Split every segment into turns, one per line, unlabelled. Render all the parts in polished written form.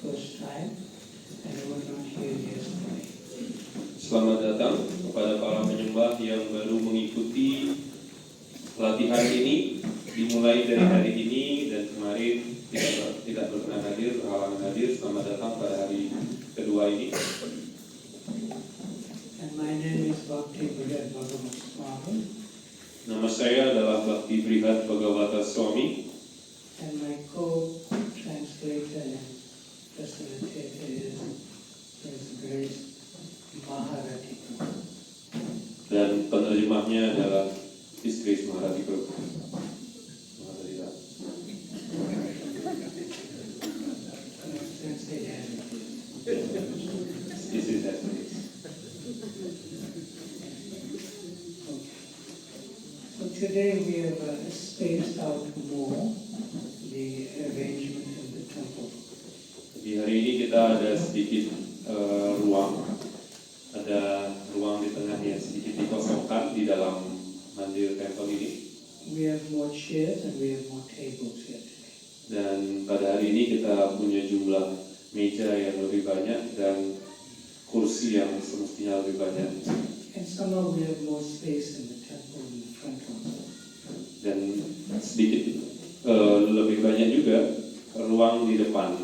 first time and were not here yesterday.
Selamat datang kepada para penyembah yang baru mengikuti pelatihan ini, dimulai dari hari ini dan kemarin tidak berkenan hadir, berhalangan hadir. Selamat datang pada hari kedua ini.
And my name is Bhakti Brihad Bhagavat Swami.
Nama saya adalah Bhakti Brihad Bhagavata Swami.
And my co-translator and facilitator is Grace Maharati.
Dan penerjemahnya adalah Grace Maharati Prabhu. This is that place.
So today we have spaced out more the arrangement of the temple.
Di hari ini kita ada sedikit ruang, ada ruang di tengah yang sedikit dikosongkan di dalam mandir temple ini.
We have more chairs and we have more tables here today.
Dan pada hari ini kita punya jumlah meja yang lebih banyak dan kursi yang semestinya lebih banyak.
And somehow we have more space in the temple in the front also.
Dan sedikit lebih banyak juga ruang di depan.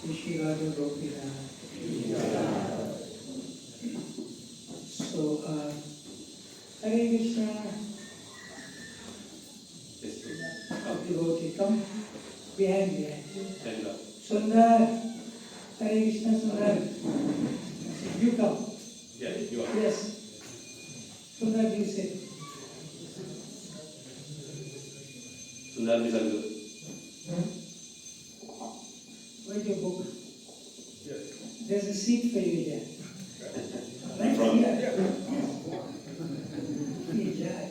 Shishirada Gopina. So, Hare Krishna. Devotee, come behind. Sundar. Hare Krishna Sundar. You come.
Yeah, you are.
Yes. Sundar, you sit.
Sundar bisa duduk.
Where's your book?
Yes.
There's a seat for you here. Right
From-
here. Yeah.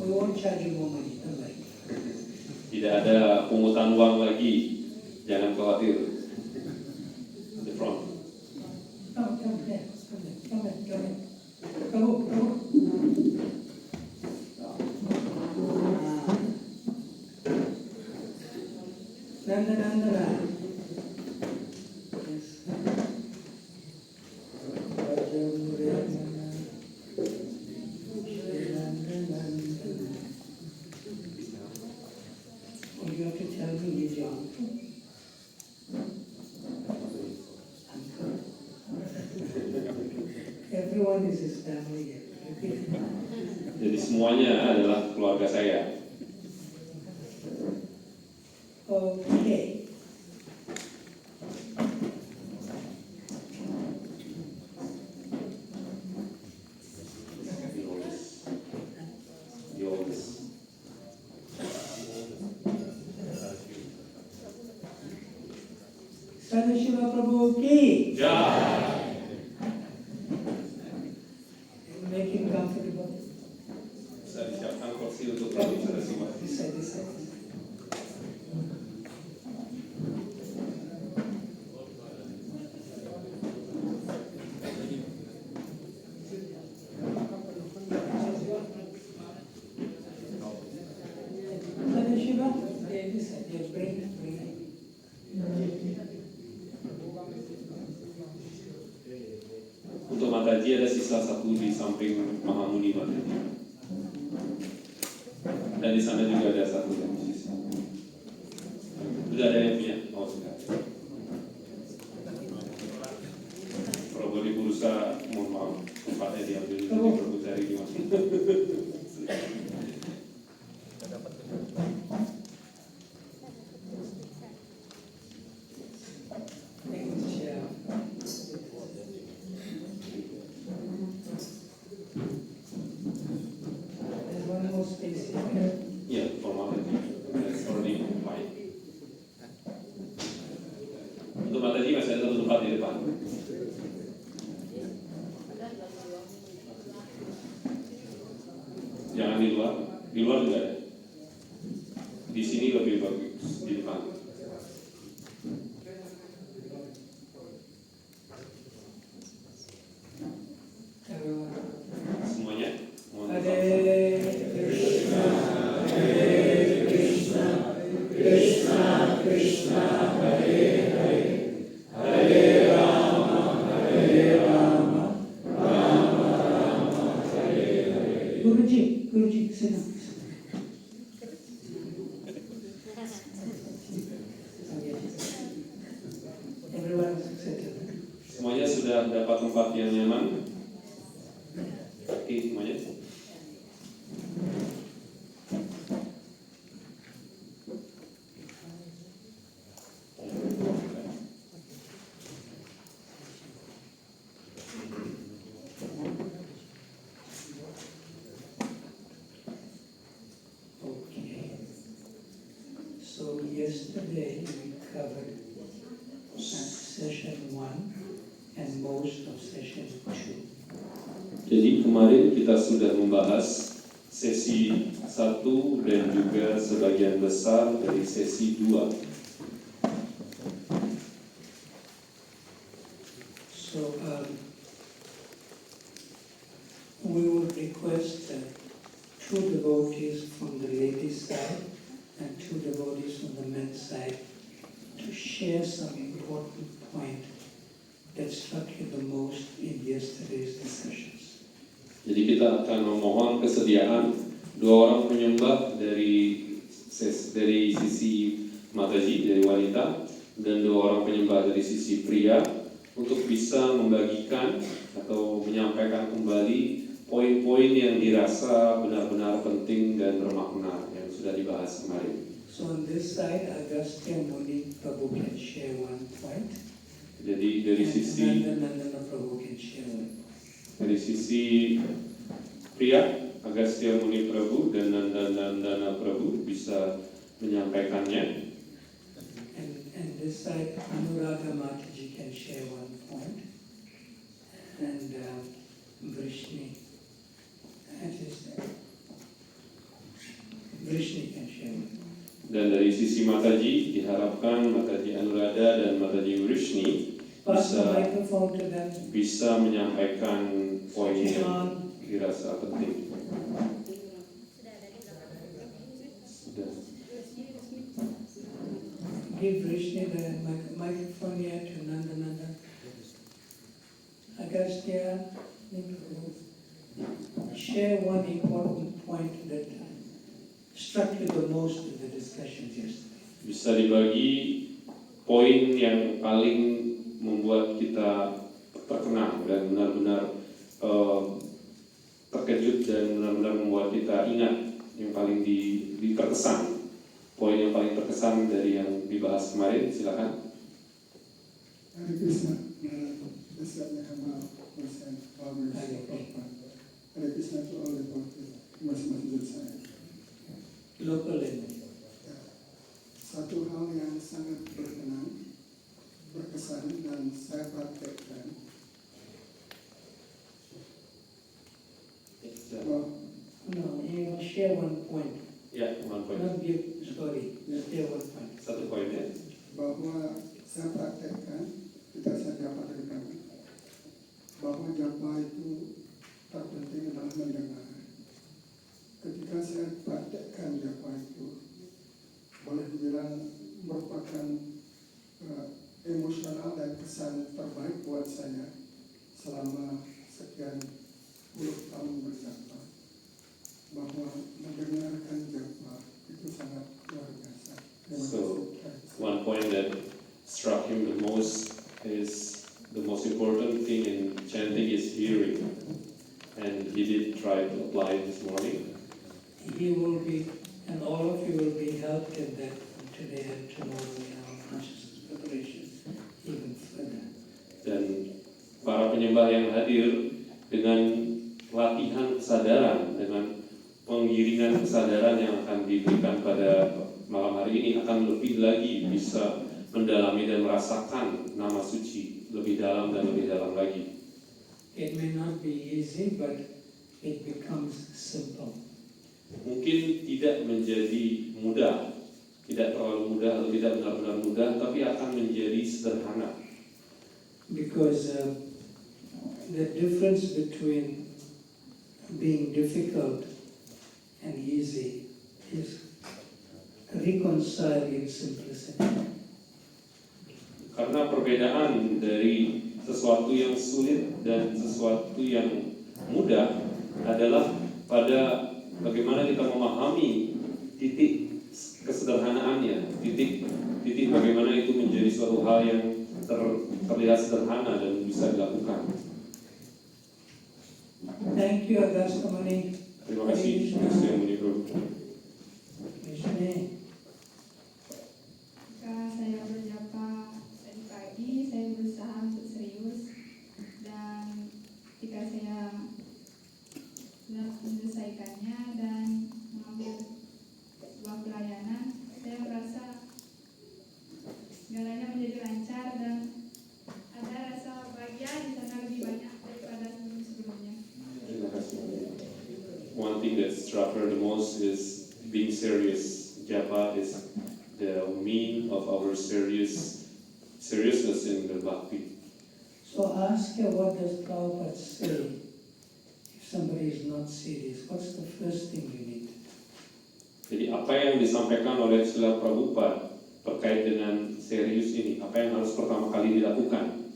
We won't charge you more money. Don't worry.
Tidak ada pungutan uang lagi, jangan khawatir. The front.
Come here. Come in. Come. Nanda. Yes. Oh, you have to tell me his answer. Everyone is his family here. Okay?
Jadi semuanya adalah keluarga saya.
Okay.
The oldest.
Sadashiva Prabhu ki. Make him comfortable.
Bisa disiapkan kursi untuk Prabu Sadashiva.
This side. Sadashiva, this side. Yeah, bring it.
Untuk Mataji ada sisa satu di samping Mahamuni Mataji. Dan di sana juga ada satu yang sisa. Sudah ada yang punya? Oh, sudah. Prabu di Bursa, mohon maaf, tempatnya diambil di Prabu cari di mana.
There's one more space here.
Ya, formality. That's already fine. Untuk Mataji masih ada satu tempat di depan. Jangan di luar juga ada. Di sini lebih bagus di depan. Semuanya. Mohon maaf.
Hare Krishna, Krishna Krishna, Hare Hare,
sudah dapat tempat yang nyaman? Oke, semuanya.
Okay. So yesterday we covered session 1 and most of session 2.
Jadi kemarin kita sudah membahas sesi 1 dan juga sebagian besar dari sesi 2.
So we would request 2 devotees from the ladies' side and 2 devotees from the men's side to share some important point that struck you the most in yesterday's discussions.
Jadi kita akan memohon kesediaan 2 orang penyembah dari sisi Mataji, dari wanita, dan 2 orang penyembah dari sisi pria untuk bisa membagikan atau menyampaikan kembali poin-poin yang dirasa benar-benar penting dan bermakna yang sudah dibahas kemarin.
So on this side, Agastya Muni Prabhu can share 1 point.
Jadi dari sisi
Nandana Prabhu can share 1 point.
Dari sisi pria, Agastya Muni Prabhu dan Nandana Prabhu bisa menyampaikannya.
And this side, Anuraga Mataji can share 1 point. And Vrishni, Vrishni can share 1 point.
Dan dari sisi Mataji, diharapkan Mataji Anuradha dan Mataji Vrishni
Pass the microphone to them.
bisa menyampaikan poin yang dirasa penting. Sudah.
Give Vrishni the microphone here to Nanda. Agastya, share 1 important point that struck you the most in the discussions yesterday.
Bisa dibagi poin yang paling membuat kita terkenang dan benar-benar terkejut dan benar-benar membuat kita ingat yang paling terkesan. Poin yang paling terkesan dari yang dibahas kemarin, silakan.
Hare Krishna, Dasya Hama, Persen, Always, Hare Krishna to all the devotees, masing-masing dari saya.
Local language.
Satu hal yang sangat berkesan dan saya praktekkan.
No, you share 1 point.
Ya, 1 poin.
Not give story. Share 1 point.
1 poin ya.
Bahwa saya praktekkan, tidak saya dapat dari kamu, bahwa japa itu terpenting adalah mendengar. Ketika saya praktekkan japa itu, boleh dibilang merupakan emosional dan kesan terbaik buat saya selama sekian puluh tahun berjapa, bahwa mendengarkan japa itu sangat luar biasa.
So, 1 point that struck him the most is the most important thing in chanting is hearing, and he did try to apply it this morning.
He will be, and all of you will be helped in that today and tomorrow in our consciousness preparation even further.
Dan para penyembah yang hadir dengan latihan kesadaran, dengan penggiringan kesadaran yang akan diberikan pada malam hari ini akan lebih lagi bisa mendalami dan merasakan nama suci lebih dalam dan lebih dalam lagi.
It may not be easy, but it becomes simple.
Mungkin tidak menjadi mudah, tidak terlalu mudah atau tidak benar-benar mudah, tapi akan menjadi sederhana.
Because the difference between being difficult and easy is reconciled in simplicity.
Karena perbedaan dari sesuatu yang sulit dan sesuatu yang mudah adalah pada bagaimana kita memahami titik kesederhanaannya, titik bagaimana itu menjadi suatu hal yang terlihat sederhana dan bisa dilakukan.
Thank you, Agastamani.
Terima kasih, Yang Mulia Bro.
Krishna.
Ketika saya berjapa tadi pagi, saya berusaha untuk serius, dan ketika saya menyelesaikannya dan mengambil sebuah pelayanan, saya merasa segalanya menjadi lancar dan ada rasa bahagia di sana lebih banyak daripada sebelum-sebelumnya.
Terima kasih. One thing that struck her the most is being serious. Japa is the mean of our seriousness in the bhakti.
So ask her, what does Prabhupada say if somebody is not serious? What's the first thing you need?
Jadi apa yang disampaikan oleh Srila Prabhupada terkait dengan serius ini, apa yang harus pertama kali dilakukan?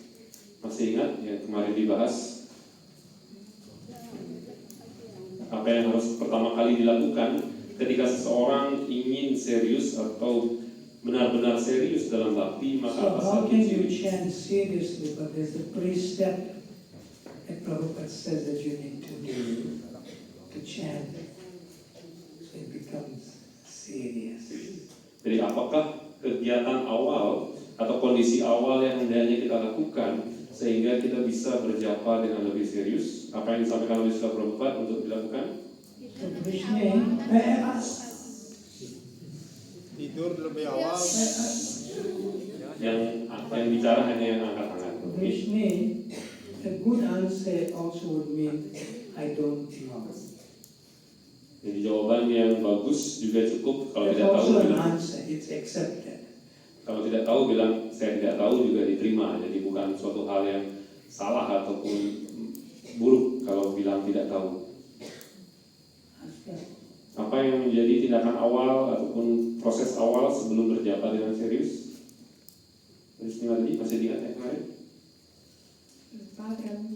Masih ingat yang kemarin dibahas? Apa yang harus pertama kali dilakukan ketika seseorang ingin serius atau benar-benar serius dalam bakti, maka
So
apa
how
satu
can you
ciri?
chant seriously, but there's a pre-step that Prabhupada says that you need to do to chant, so it becomes serious.
Jadi apakah kegiatan awal atau kondisi awal yang hendaknya kita lakukan sehingga kita bisa berjapa dengan lebih serius? Apa yang disampaikan oleh Srila Prabhupada untuk dilakukan?
So Krishna,
Tidur lebih awal.
Yang bicara hanya yang angkat tangan.
Krishna, a good answer also would mean, I don't know.
Jadi jawaban yang bagus juga cukup. Kalau
That's
tidak tahu
also an
bilang,
answer, it's accepted.
kalau tidak tahu bilang saya tidak tahu juga diterima. Jadi bukan suatu hal yang salah ataupun buruk kalau bilang tidak tahu.
Ask her.
Apa yang menjadi tindakan awal ataupun proses awal sebelum berjapa dengan serius? Peristiwa tadi masih diingat ya kemarin?
Lupa, Prabu.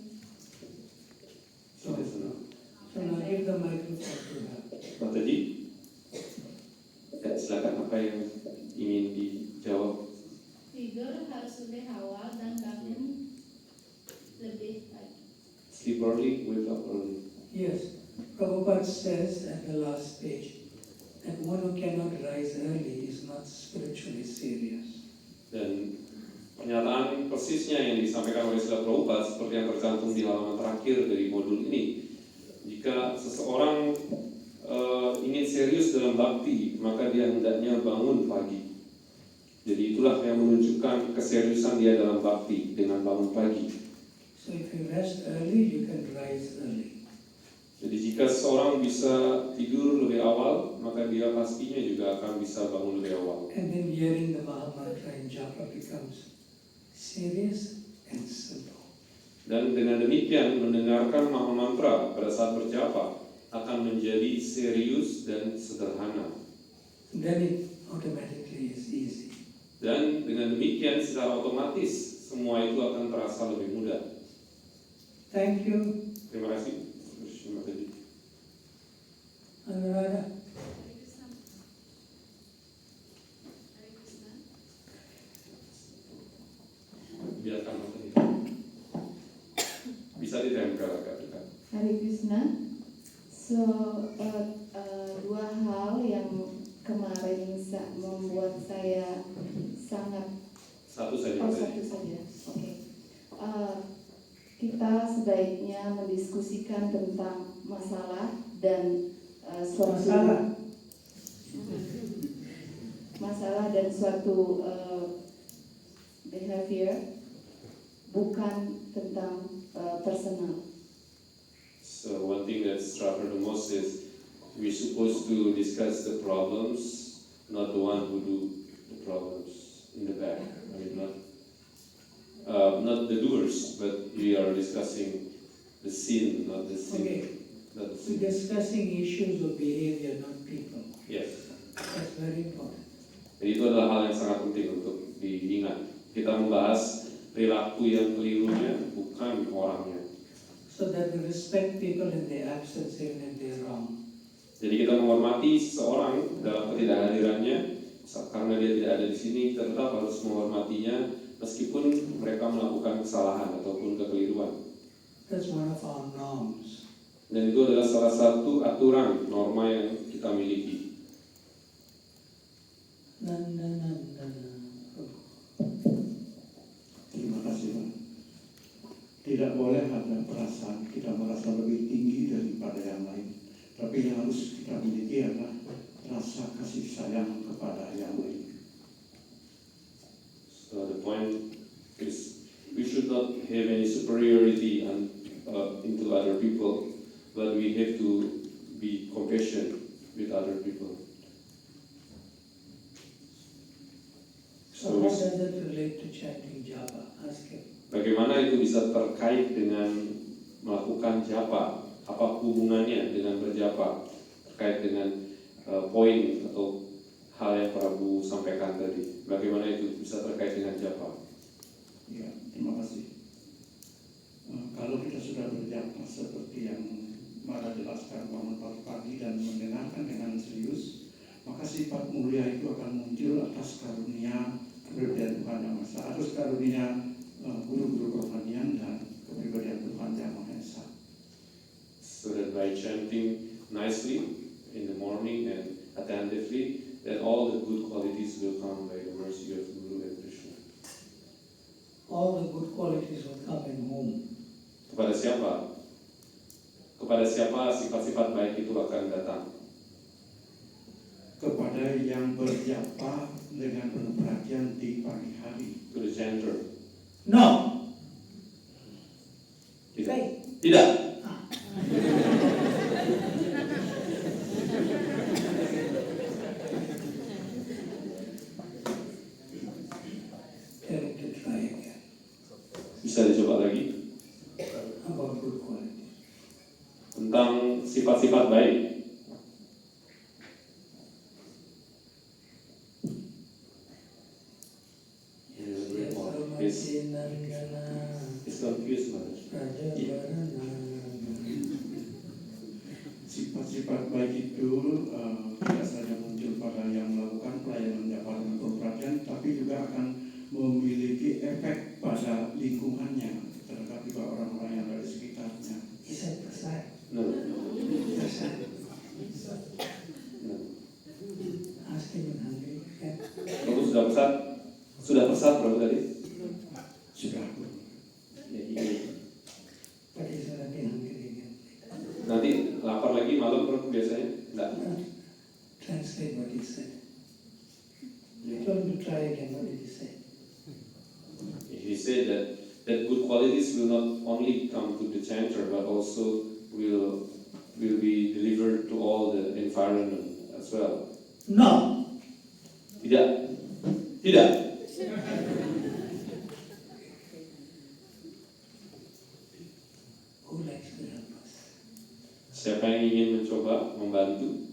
Sudah senang.
So now give the microphone to her.
Pak tadi, ya, silakan apa yang ingin dijawab?
Tidur harus lebih awal dan bangun lebih pagi.
Sleep early, wake up early.
Yes, Prabhupada says at the last page that one who cannot rise early is not spiritually serious.
Dan pernyataan persisnya yang disampaikan oleh Srila Prabhupada seperti yang tercantum di halaman terakhir dari modul ini. Jika seseorang ingin serius dalam bakti, maka dia hendaknya bangun pagi. Jadi itulah yang menunjukkan keseriusan dia dalam bakti dengan bangun pagi.
So if you rest early, you can rise early.
Jadi jika seseorang bisa tidur lebih awal, maka dia pastinya juga akan bisa bangun lebih awal.
And then hearing the Mahamantra in Japa becomes serious and simple.
Dan dengan demikian mendengarkan Maha Mantra pada saat berjapa akan menjadi serius dan sederhana.
Then it automatically is easy.
Dan dengan demikian secara otomatis semua itu akan terasa lebih mudah.
Thank you,
Terima kasih. Terima kasih.
Anuradha.
Biarkan waktu ini. Bisa ditempel agak dekat.
Hare Krishna. So, dua hal yang kemarin membuat saya sangat
Satu saja.
satu saja. Oke. Kita sebaiknya mendiskusikan tentang masalah dan suatu masalah dan suatu behavior, bukan tentang personal.
So one thing that struck her the most is we're supposed to discuss the problems, not the one who do the problems in the back. I mean, not the doers, but we are discussing the sin, not the sin.
Okay,
Not the
we're
sin.
discussing issues of behavior, not people.
Yes.
That's very important.
Jadi itu adalah hal yang sangat penting untuk diingat. Kita membahas perilaku yang kelirunya, bukan orangnya.
So that we respect people in their absence even if they're wrong.
Jadi kita menghormati seseorang dalam ketidakhadirannya karena dia tidak ada di sini, kita tetap harus menghormatinya meskipun mereka melakukan kesalahan ataupun kekeliruan.
That's one of our norms.
Dan itu adalah salah satu aturan, norma yang kita miliki.
Terima kasih Pak. Tidak boleh ada perasaan kita merasa lebih tinggi daripada yang lain. Tapi yang harus kita miliki adalah rasa kasih sayang kepada yang lain.
So the point is, we should not have any superiority into other people, but we have to be compassionate with other people.
So how does that relate to chanting japa? Ask him.
Bagaimana itu bisa terkait dengan melakukan japa? Apa hubungannya dengan berjapa? Terkait dengan poin atau hal yang Prabu sampaikan tadi. Bagaimana itu bisa terkait dengan japa?
Ya, terima kasih. Kalau kita sudah berjapa seperti yang Mara jelaskan, bangun pagi dan mendengarkan dengan serius, maka sifat mulia itu akan muncul atas karunia kepribadian Tuhan Yang Maha Esa, atas karunia guru-guru kerohanian dan kepribadian Tuhan Yang Maha Esa.
So that by chanting nicely in the morning and attentively, then all the good qualities will come by the mercy of Guru and Krishna.
All the good qualities will come in whom?
Kepada siapa? Kepada siapa sifat-sifat baik itu akan datang?
Kepada yang berjapa dengan penuh perhatian di pagi hari.
To the chanter.
No.
Tidak. Tidak.
Tell him to try again.
Bisa dicoba lagi.
About good qualities.
Tentang sifat-sifat baik. It's confused, Maharaj.
Sifat-sifat baik itu tidak saja muncul pada yang melakukan pelayanan japa dengan penuh perhatian, tapi juga akan memiliki efek pada lingkungannya, terhadap juga orang-orang yang ada di sekitarnya.
He said prasad.
No.
Prasad.
No.
Ask him in Hungary. Okay?
Kamu sudah pesat? Sudah pesat berapa tadi?
Sudah.
Ya, iya.
But he's going to be hungry again.
Nanti lapar lagi malam berapa biasanya? Enggak.
Translate what he said. I told him to try again. What did he say?
He said that good qualities will not only come to the chanter, but also will be delivered to all the environment as well.
No.
Tidak. Tidak.
Who likes to help us?
Siapa yang ingin mencoba membantu?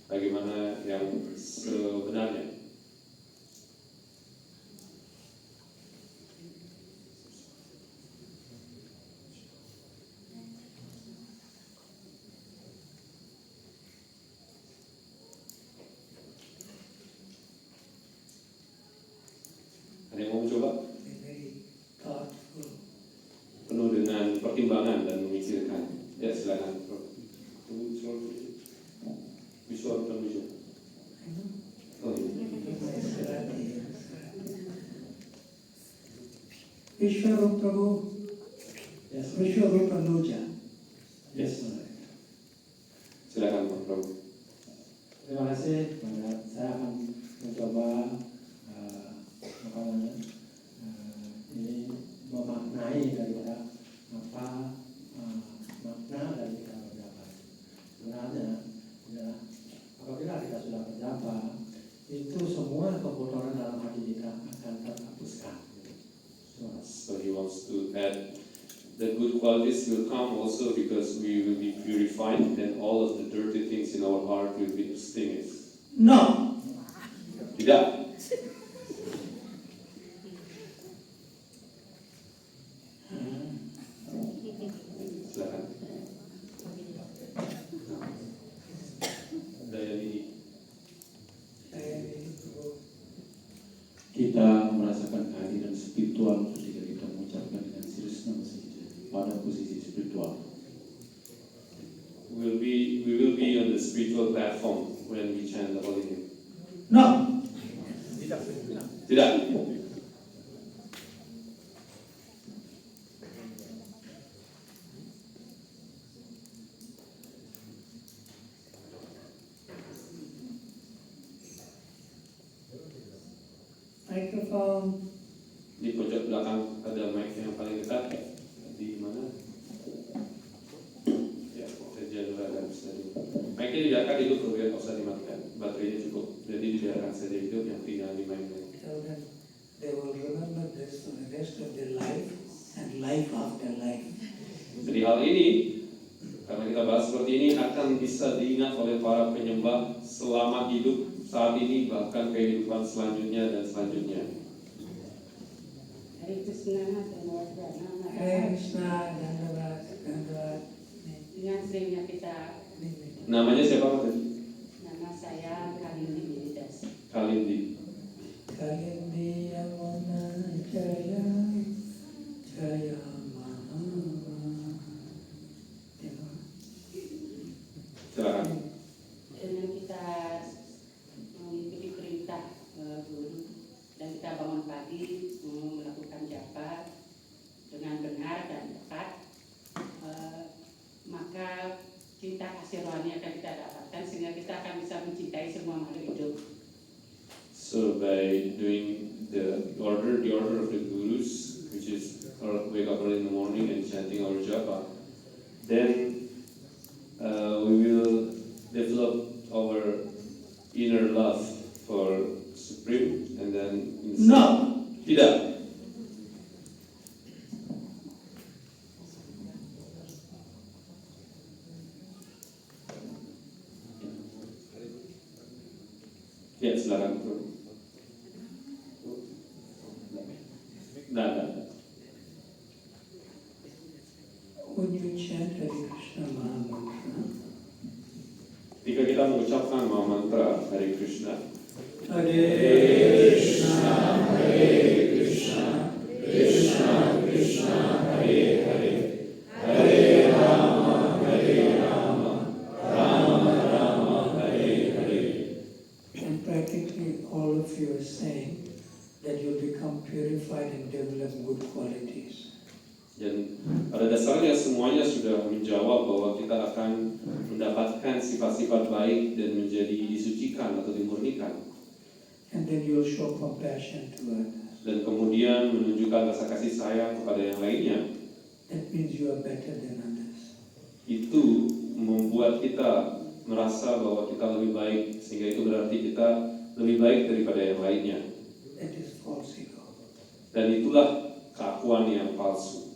Bagaimana yang sebenarnya? Ada yang mau mencoba?
Be very thoughtful.
Penuh dengan pertimbangan dan memikirkan. Ya, silakan. Visual bukan visual. Oh, iya.
Vishwarup Prabhu.
Yes,
Vishwarup Anuja.
yes.
Silakan Pak Prabu.
Terima kasih. Saya akan mencoba apa namanya ini memaknai daripada apa makna dari kita berjapa. Sebenarnya adalah apabila kita sudah berjapa, itu semua kekotoran dalam hati kita akan terhapuskan.
So he wants to add the good qualities will come also because we will be purified and all of the dirty things in our heart will be extinguished.
No.
Tidak. Silakan. Daya ini.
Daya Devi Prabhu.
kita merasakan kehadiran spiritual ketika kita mengucapkan dengan serius nama saja pada posisi spiritual.
We will be on the spiritual platform when we chant the holy name.
No.
Tidak.
Microphone.
Di pojok belakang ada mic yang paling dekat. Di mana? Ya, saja dan bisa. Mic-nya dibiarkan hidup, kemudian tidak usah dimatikan. Baterainya cukup. Jadi dibiarkan saja hidup, yang tinggal dimainkan.
Tell them they will remember this for the rest of their life and life after life.
Jadi hal ini, karena kita bahas seperti ini, akan bisa diingat oleh para penyembah selama hidup saat ini, bahkan kehidupan selanjutnya dan selanjutnya.
Hare Krishna,
Hare Krishna, Dandavat, Dandavat.
dengan seringnya kita,
Namanya siapa Pak tadi?
nama saya Kalindi Bilidas.
Kalindi.
Kalindi Yamuna Jaya Jaya Maha.
Silakan.
Dengan kita mengikuti perintah guru dan kita bangun pagi melakukan japa dengan benar dan tepat, maka cinta kasih rohani akan kita dapatkan sehingga kita akan bisa mencintai semua makhluk hidup.
So by doing the order of the gurus, which is wake up early in the morning and chanting our japa, then we will develop our inner love for Supreme, and then
No.
Tidak. Ya, silakan. Nah.
When you chant Hare Krishna Maha Mantra,
Jika kita mengucapkan Maha Mantra Hare Krishna,
Hare Krishna, Hare Krishna, Krishna Krishna, Hare Hare, Hare Rama, Rama Rama, Hare Hare. And practically all of you are saying that you'll become purified and develop good qualities.
dan pada dasarnya semuanya sudah menjawab bahwa kita akan mendapatkan sifat-sifat baik dan menjadi disucikan atau dimurnikan.
And then you'll show compassion to others.
Dan kemudian menunjukkan rasa kasih sayang kepada yang lainnya.
That means you are better than others.
Itu membuat kita merasa bahwa kita lebih baik, sehingga itu berarti kita lebih baik daripada yang lainnya.
That is false ego.
Dan itulah keakuan yang palsu.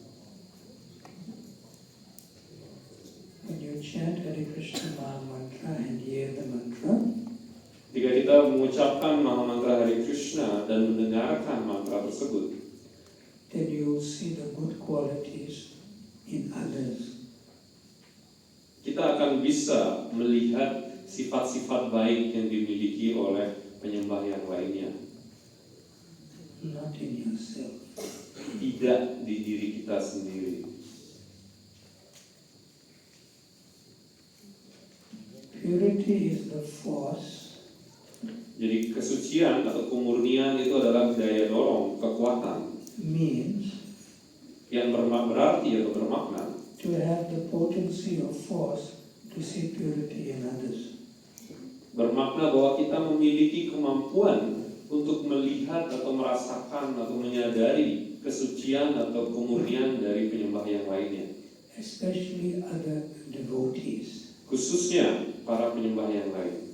When you chant Hare Krishna Maha Mantra and hear the mantra,
Jika kita mengucapkan Maha Mantra Hare Krishna dan mendengarkan mantra tersebut,
then you will see the good qualities in others.
kita akan bisa melihat sifat-sifat baik yang dimiliki oleh penyembah yang lainnya,
Not in yourself.
tidak di diri kita sendiri.
Purity is the force
Jadi kesucian atau kemurnian itu adalah daya dorong, kekuatan
means
yang berarti atau bermakna
to have the potency of force to see purity in others.
bermakna bahwa kita memiliki kemampuan untuk melihat atau merasakan atau menyadari kesucian atau kemurnian dari penyembah yang lainnya,
Especially other devotees.
khususnya para penyembah yang lain.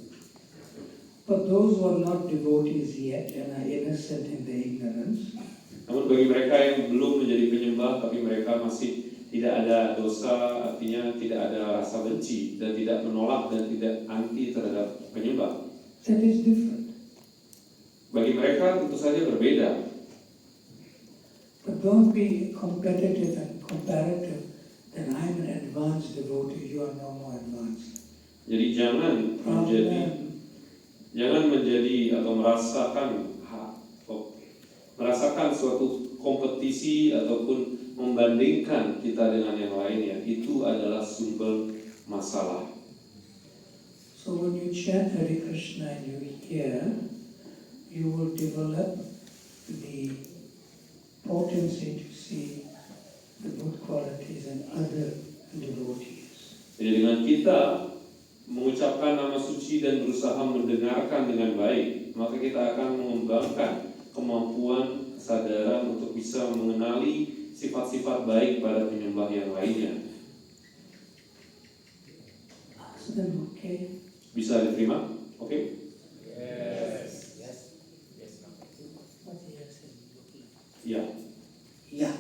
But those who are not devotees yet and are innocent in their ignorance,
Namun bagi mereka yang belum menjadi penyembah tapi mereka masih tidak ada dosa, artinya tidak ada rasa benci dan tidak menolak dan tidak anti terhadap penyembah,
that is different.
bagi mereka tentu saja berbeda.
But don't be competitive and comparative that I'm an advanced devotee, you are no more advanced.
Jadi jangan menjadi atau merasakan merasakan suatu kompetisi ataupun membandingkan kita dengan yang lainnya, itu adalah sumber masalah.
So when you chant Hare Krishna and you hear, you will develop the potency to see the good qualities in other devotees.
Jadi dengan kita mengucapkan nama suci dan berusaha mendengarkan dengan baik, maka kita akan mengembangkan kemampuan kesadaran untuk bisa mengenali sifat-sifat baik pada penyembah yang lainnya.
Okay.
Bisa diterima? Oke? Ya.
Ya.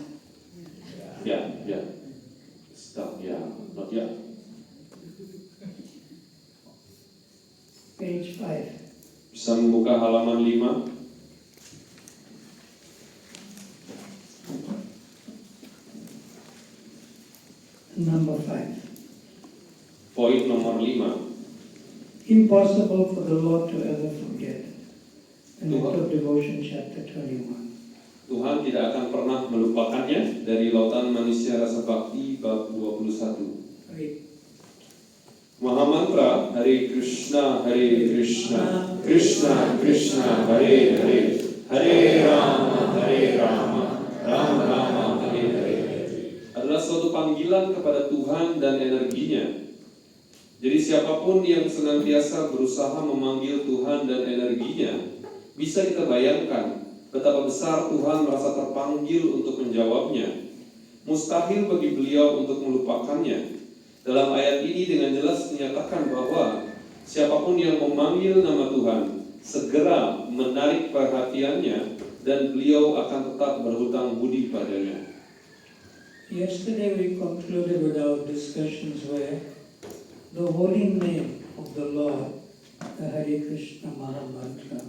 Ya. Stop. Ya. Not ya.
Page 5.
Bisa membuka halaman 5.
Number 5.
Poin nomor 5.
Impossible for the Lord to ever forget. An Act of Devotion, chapter 21.
Tuhan tidak akan pernah melupakannya. Dari Lautan Manusia Rasa Bakti bab 21. Maha Mantra, Hare Krishna, Krishna Krishna, Hare Hare, Hare Rama, Rama Rama, Hare Hare, adalah suatu panggilan kepada Tuhan dan energinya. Jadi siapapun yang senantiasa berusaha memanggil Tuhan dan energinya, bisa kita bayangkan betapa besar Tuhan merasa terpanggil untuk menjawabnya. Mustahil bagi beliau untuk melupakannya. Dalam ayat ini dengan jelas menyatakan bahwa siapapun yang memanggil nama Tuhan segera menarik perhatiannya dan beliau akan tetap berhutang budi padanya.
Yesterday we concluded with our discussions where the holy name of the Lord, the Hare Krishna Maha Mantra,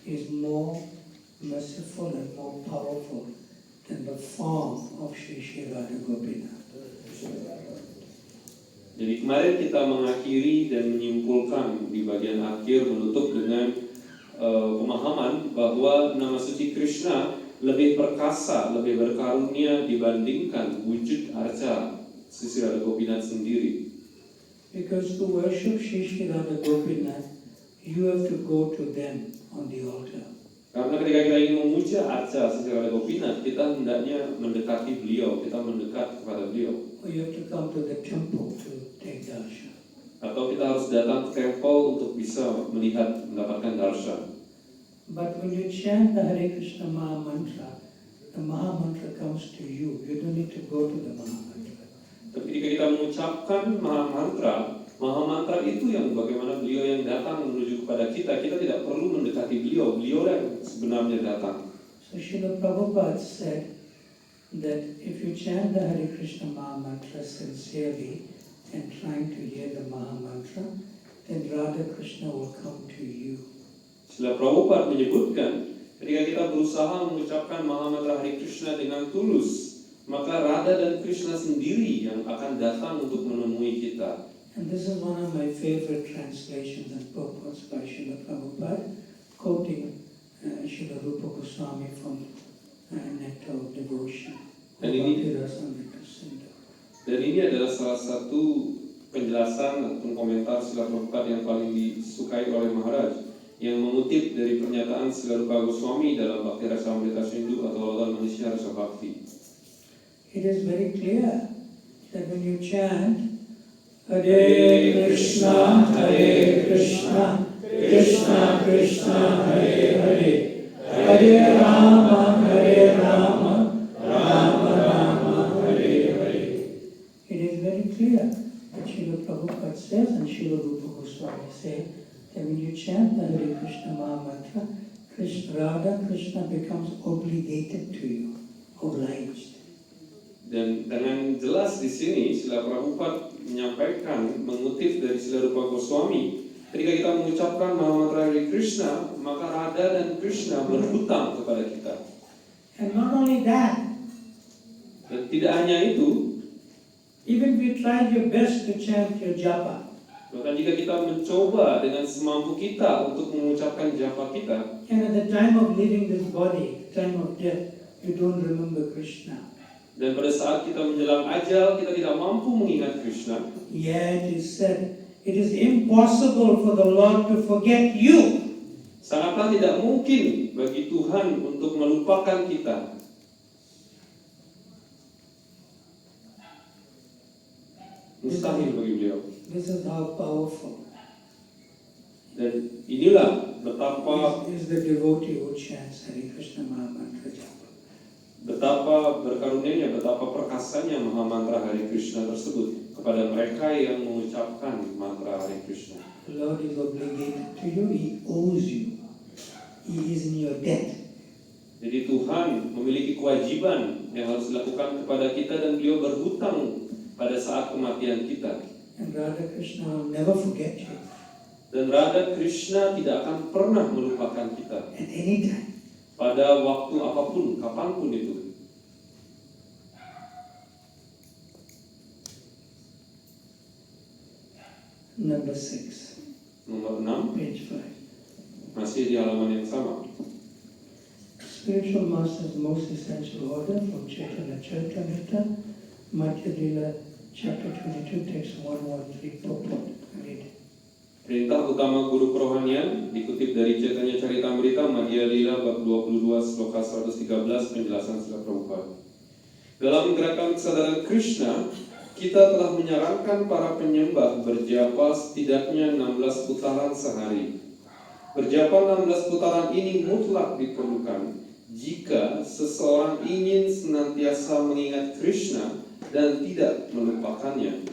is more merciful and more powerful than the form of Shri Radha Gopinath.
Jadi kemarin kita mengakhiri dan menyimpulkan di bagian akhir menutup dengan pemahaman bahwa nama suci Krishna lebih perkasa, lebih berkarunia dibandingkan wujud arca Sri Radha Gopinath sendiri.
Because to worship Shri Radha Gopinath, you have to go to them on the altar.
Karena ketika kita ingin memuja arca Sri Radha Gopinath, kita hendaknya mendekati beliau, kita mendekat kepada beliau.
Or you have to come to the temple to take darshan.
Atau kita harus datang ke temple untuk bisa melihat, mendapatkan darshan.
But when you chant the Hare Krishna Maha Mantra, the Maha Mantra comes to you. You don't need to go to the Maha Mantra.
Tapi ketika kita mengucapkan Maha Mantra itu yang bagaimana beliau yang datang menuju kepada kita tidak perlu mendekati beliau yang sebenarnya datang.
So Srila Prabhupada said that if you chant the Hare Krishna Maha Mantra sincerely and trying to hear the Maha Mantra, then Radha Krishna will come to you.
Srila Prabhupada menyebutkan ketika kita berusaha mengucapkan Maha Mantra Hare Krishna dengan tulus, maka Radha dan Krishna sendiri yang akan datang untuk menemui kita.
And this is one of my favorite translations and purports by Srila Prabhupada, quoting Srila Rupa Goswami from Nectar of Devotion.
Dan ini adalah salah satu penjelasan atau komentar Srila Prabhupada yang paling disukai oleh Maharaj, yang mengutip dari pernyataan Srila Rupa Goswami dalam Bhakti Rasamrita Sindhu atau Lautan Manusia Rasa Bhakti.
It is very clear that when you chant Hare Krishna, Krishna Krishna, Hare Hare, Hare Rama, Rama Rama, Hare Hare. It is very clear that Srila Prabhupada says and Srila Rupa Goswami say that when you chant the Hare Krishna Maha Mantra, Radha Krishna becomes obligated to you, obliged.
Dan dengan jelas di sini Srila Prabhupada menyampaikan, mengutip dari Srila Rupa Goswami, ketika kita mengucapkan Maha Mantra Hare Krishna, maka Radha dan Krishna berhutang kepada kita.
And not only that,
dan tidak hanya itu,
even if you tried your best to chant your japa,
bahkan jika kita mencoba dengan semampu kita untuk mengucapkan japa kita,
And at the time of leaving this body, time of death, you don't remember Krishna.
Dan pada saat kita menjelang ajal, kita tidak mampu mengingat Krishna.
Yet it is said, it is impossible for the Lord to forget you.
Sangatlah tidak mungkin bagi Tuhan untuk melupakan kita. Mustahil bagi beliau.
This is how powerful
Dan inilah betapa
is the devotee who chants Hare Krishna Mahamantra Japa.
betapa berkarunianya, betapa perkasanya Maha Mantra Hare Krishna tersebut kepada mereka yang mengucapkan mantra Hare Krishna.
The Lord is obligated to you, He owes you. He is in your debt.
Jadi Tuhan memiliki kewajiban yang harus dilakukan kepada kita dan beliau berhutang pada saat kematian kita.
And Radha Krishna will never forget you
Dan Radha Krishna tidak akan pernah melupakan kita
at any time.
pada waktu apapun, kapanpun itu.
Number 6,
Nomor 6,
page 5.
masih di halaman yang sama.
Spiritual Master's Most Essential Order from Chaitanya Charitamrita, Madhya Lila, chapter 22, text 113, purport. Read.
Perintah utama guru kerohanian dikutip dari Chaitanya Charitamrita Madhya Lila bab 22 sloka 113 penjelasan Srila Prabhupada. Dalam gerakan kesadaran Krishna, kita telah menyarankan para penyembah berjapa setidaknya 16 putaran sehari. Berjapa 16 putaran ini mutlak diperlukan jika seseorang ingin senantiasa mengingat Krishna dan tidak melupakannya.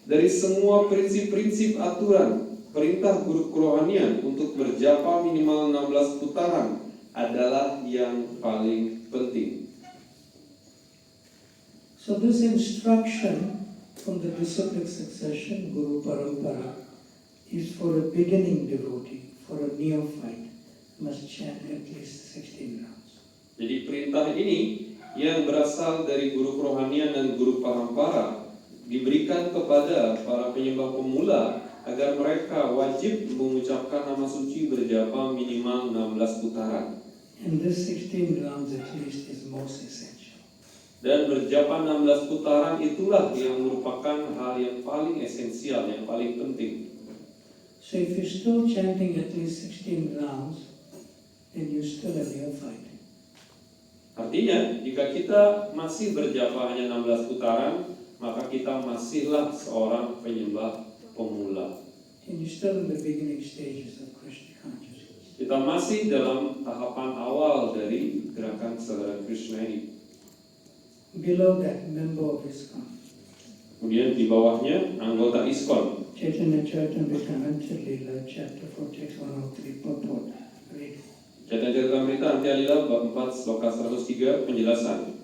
Dari semua prinsip-prinsip aturan, perintah guru kerohanian untuk berjapa minimal 16 putaran adalah yang paling penting.
So this instruction from the disciplic succession, Guru Parampara, is for a beginning devotee, for a neophyte, must chant at least 16 rounds.
Jadi perintah ini yang berasal dari guru kerohanian dan guru parampara diberikan kepada para penyembah pemula agar mereka wajib mengucapkan nama suci berjapa minimal 16 putaran.
And this 16 rounds at least is most essential.
Dan berjapa 16 putaran itulah yang merupakan hal yang paling esensial, yang paling penting.
So if you're still chanting at least 16 rounds, then you're still a neophyte.
Artinya, jika kita masih berjapa hanya 16 putaran, maka kita masihlah seorang penyembah pemula.
And you're still in the beginning stages of Krishna consciousness.
Kita masih dalam tahapan awal dari gerakan kesadaran Krishna ini.
Below that, member of ISKCON.
Kemudian di bawahnya anggota ISKCON.
Chaitanya Charitamrita Antya Lila, chapter 4, text 103, purport. Read.
Chaitanya Charitamrita Antya Lila bab 4 sloka 103 penjelasan.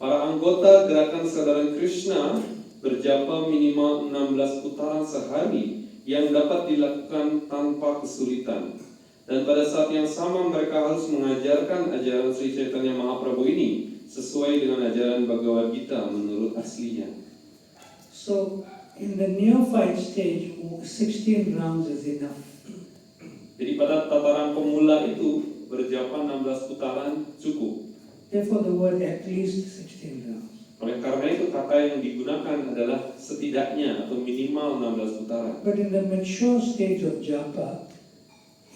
Para anggota gerakan kesadaran Krishna berjapa minimal 16 putaran sehari yang dapat dilakukan tanpa kesulitan. Dan pada saat yang sama mereka harus mengajarkan ajaran Sri Chaitanya Mahaprabhu ini sesuai dengan ajaran Bhagavad Gita menurut aslinya.
So, in the neophyte stage, 16 rounds is enough.
Jadi pada tataran pemula itu berjapa 16 putaran cukup.
Therefore, the word at least 16 rounds.
Oleh karena itu kata yang digunakan adalah setidaknya atau minimal 16 putaran.
But in the mature stage of japa,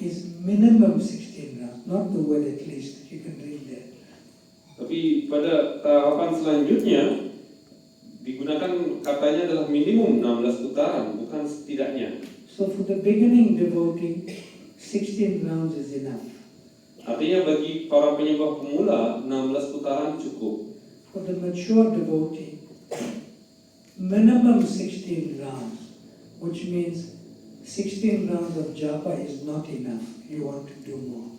is minimum 16 rounds, not the word at least. You can read that.
Tapi pada tahapan selanjutnya digunakan katanya adalah minimum 16 putaran, bukan setidaknya.
So for the beginning devotee, 16 rounds is enough.
Artinya bagi para penyembah pemula 16 putaran cukup.
For the mature devotee, minimum 16 rounds, which means 16 rounds of japa is not enough. You want to do more.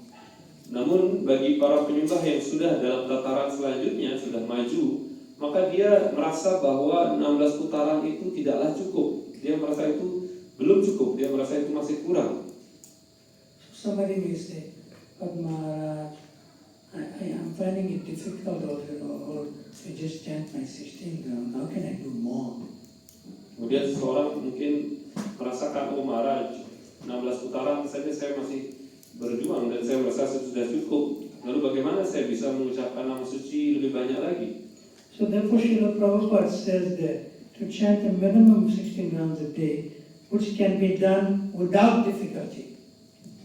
Namun bagi para penyembah yang sudah dalam tataran selanjutnya, sudah maju, maka dia merasa bahwa 16 putaran itu tidaklah cukup. Dia merasa itu belum cukup, dia merasa itu masih kurang.
Somebody may say, but Maharaj, I'm finding it difficult or I just chant my 16 rounds. How can I do more?
Kemudian seseorang mungkin merasakan, oh Maharaj, 16 putaran saja saya masih berjuang dan saya merasa sudah cukup. Lalu bagaimana saya bisa mengucapkan nama suci lebih banyak lagi?
So therefore Srila Prabhupada says that to chant a minimum of 16 rounds a day, which can be done without difficulty.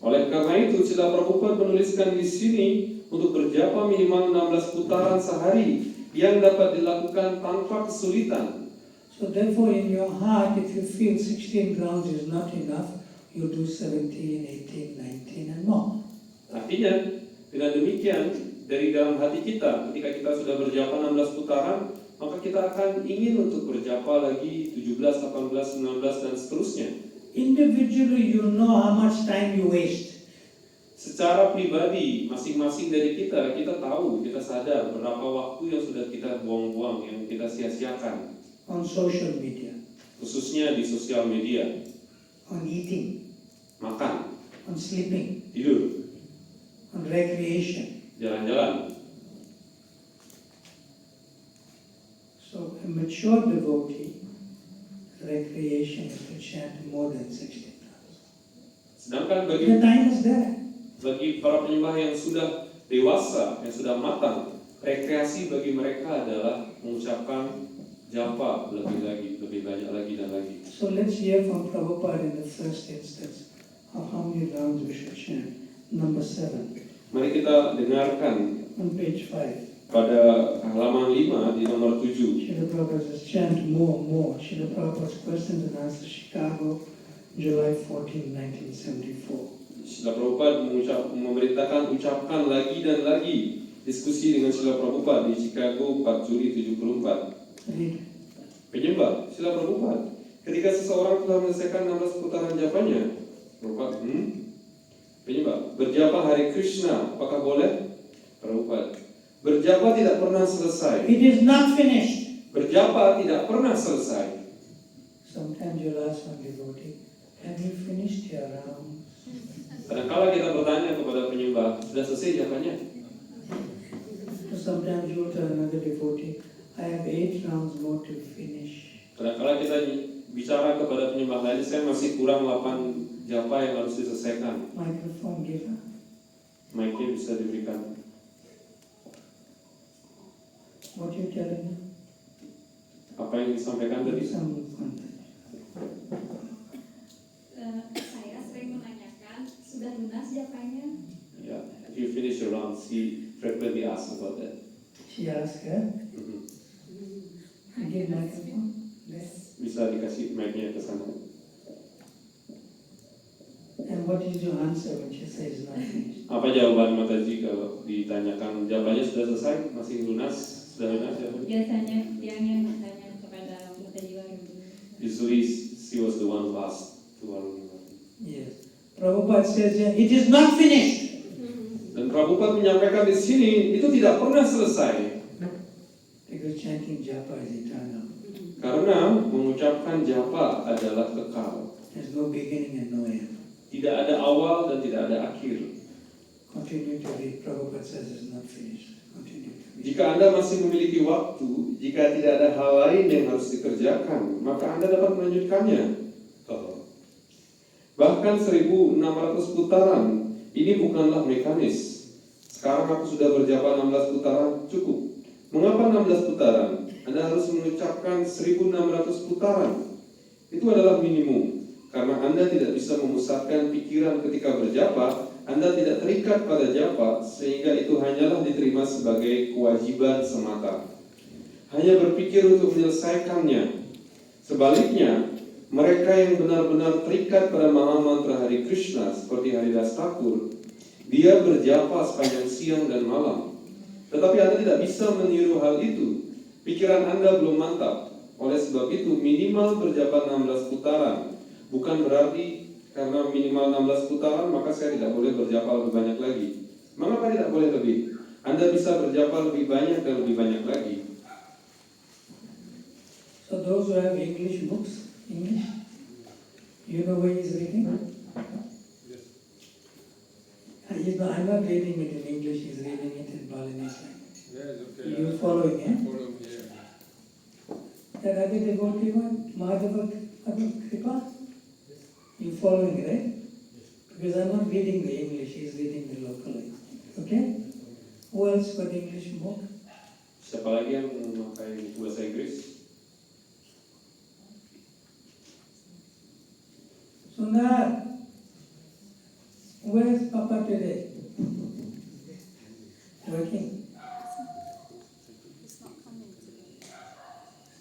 Oleh karena itu, Srila Prabhupada menuliskan di sini untuk berjapa minimal 16 putaran sehari yang dapat dilakukan tanpa kesulitan.
So therefore in your heart, if you feel 16 rounds is not enough, you do 17, 18, 19 and more.
Artinya, dengan demikian, dari dalam hati kita, ketika kita sudah berjapa 16 putaran, maka kita akan ingin untuk berjapa lagi 17, 18, 19, dan seterusnya.
Individually, you know how much time you waste.
Secara pribadi, masing-masing dari kita tahu, kita sadar berapa waktu yang sudah kita buang-buang, yang kita sia-siakan.
On social media,
Khususnya di sosial media.
on eating,
Makan,
on sleeping,
tidur,
on recreation.
jalan-jalan.
So a mature devotee, recreation is to chant more than 16 rounds.
Sedangkan
The time is there.
bagi para penyembah yang sudah dewasa, yang sudah matang, rekreasi bagi mereka adalah mengucapkan japa lebih banyak lagi dan lagi.
So let's hear from Prabhupada in the first instance of how many rounds we should chant. Number 7
Mari kita dengarkan
on page 5.
pada halaman 5 di nomor 7.
Srila Prabhupada says, chant more. Srila Prabhupada's questions and answers, Chicago, July 14, 1974.
Srila Prabhupada memerintahkan ucapkan lagi dan lagi. Diskusi dengan Srila Prabhupada di Chicago 4 Juli 74.
Read.
Penyembah Srila Prabhupada, ketika seseorang telah menyelesaikan 16 putaran japanya, Prabhupada, Penyembah, berjapa Hare Krishna, apakah boleh? Prabhupada, berjapa tidak pernah selesai.
It is not finished.
Berjapa tidak pernah selesai.
Sometimes you'll ask one devotee, have you finished your round?
Kadang-kala kita bertanya kepada penyembah, sudah selesai japanya?
So sometimes you'll tell another devotee, I have 8 rounds more to finish.
Kadang-kala kita bicara kepada penyembah lain, saya masih kurang 8 japa yang harus diselesaikan.
Microphone giver.
Mic-nya bisa diberikan.
What you telling me?
Apa yang disampaikan tadi?
Some content.
Saya sering menanyakan, sudah lunas japanya?
Yeah, if you finish your round, she frequently asks about that.
She asked her, give microphone. Yes.
Bisa dikasih mic-nya ke sana.
And what is your answer when she says not finished?
Apa jawaban Mataji kalau ditanyakan japanya sudah selesai, masih lunas, sudah lunas jawabannya?
Biasanya yang bertanya kepada Mataji Warung.
Usually she was the one who asked to Warung.
Yes. Prabhupada says, it is not finished.
Dan Prabhupada menyampaikan di sini itu tidak pernah selesai.
Because chanting japa is eternal.
Karena mengucapkan japa adalah kekal.
There's no beginning and no end.
Tidak ada awal dan tidak ada akhir.
Continue to read. Prabhupada says it's not finished. Continue to read.
Jika Anda masih memiliki waktu, jika tidak ada hal lain yang harus dikerjakan, maka Anda dapat melanjutkannya. Bahkan 1600 putaran, ini bukanlah mekanis. Sekarang aku sudah berjapa 16 putaran, cukup. Mengapa 16 putaran? Anda harus mengucapkan 1600 putaran. Itu adalah minimum. Karena Anda tidak bisa memusatkan pikiran ketika berjapa, Anda tidak terikat pada japa, sehingga itu hanyalah diterima sebagai kewajiban semata. Hanya berpikir untuk menyelesaikannya. Sebaliknya, mereka yang benar-benar terikat pada Mahamantra Hare Krishna seperti Haridas Thakur, dia berjapa sepanjang siang dan malam. Tetapi Anda tidak bisa meniru hal itu. Pikiran Anda belum mantap. Oleh sebab itu, minimal berjapa 16 putaran. Bukan berarti karena minimal 16 putaran maka saya tidak boleh berjapa lebih banyak lagi. Mengapa tidak boleh lebih? Anda bisa berjapa lebih banyak dan lebih banyak lagi.
So those who have English books, English, you know where he's reading? I'm not reading it in English, he's reading it in Balinese language.
Yes, okay.
You following, eh?
Follow me, yeah.
That other devotee one, Madhava Kripa? You following, right? Because I'm not reading the English, he's reading the local. Okay? Who else got English book?
Siapa lagi yang memakai buku bahasa Inggris?
Sundar, where's Papa today? Working?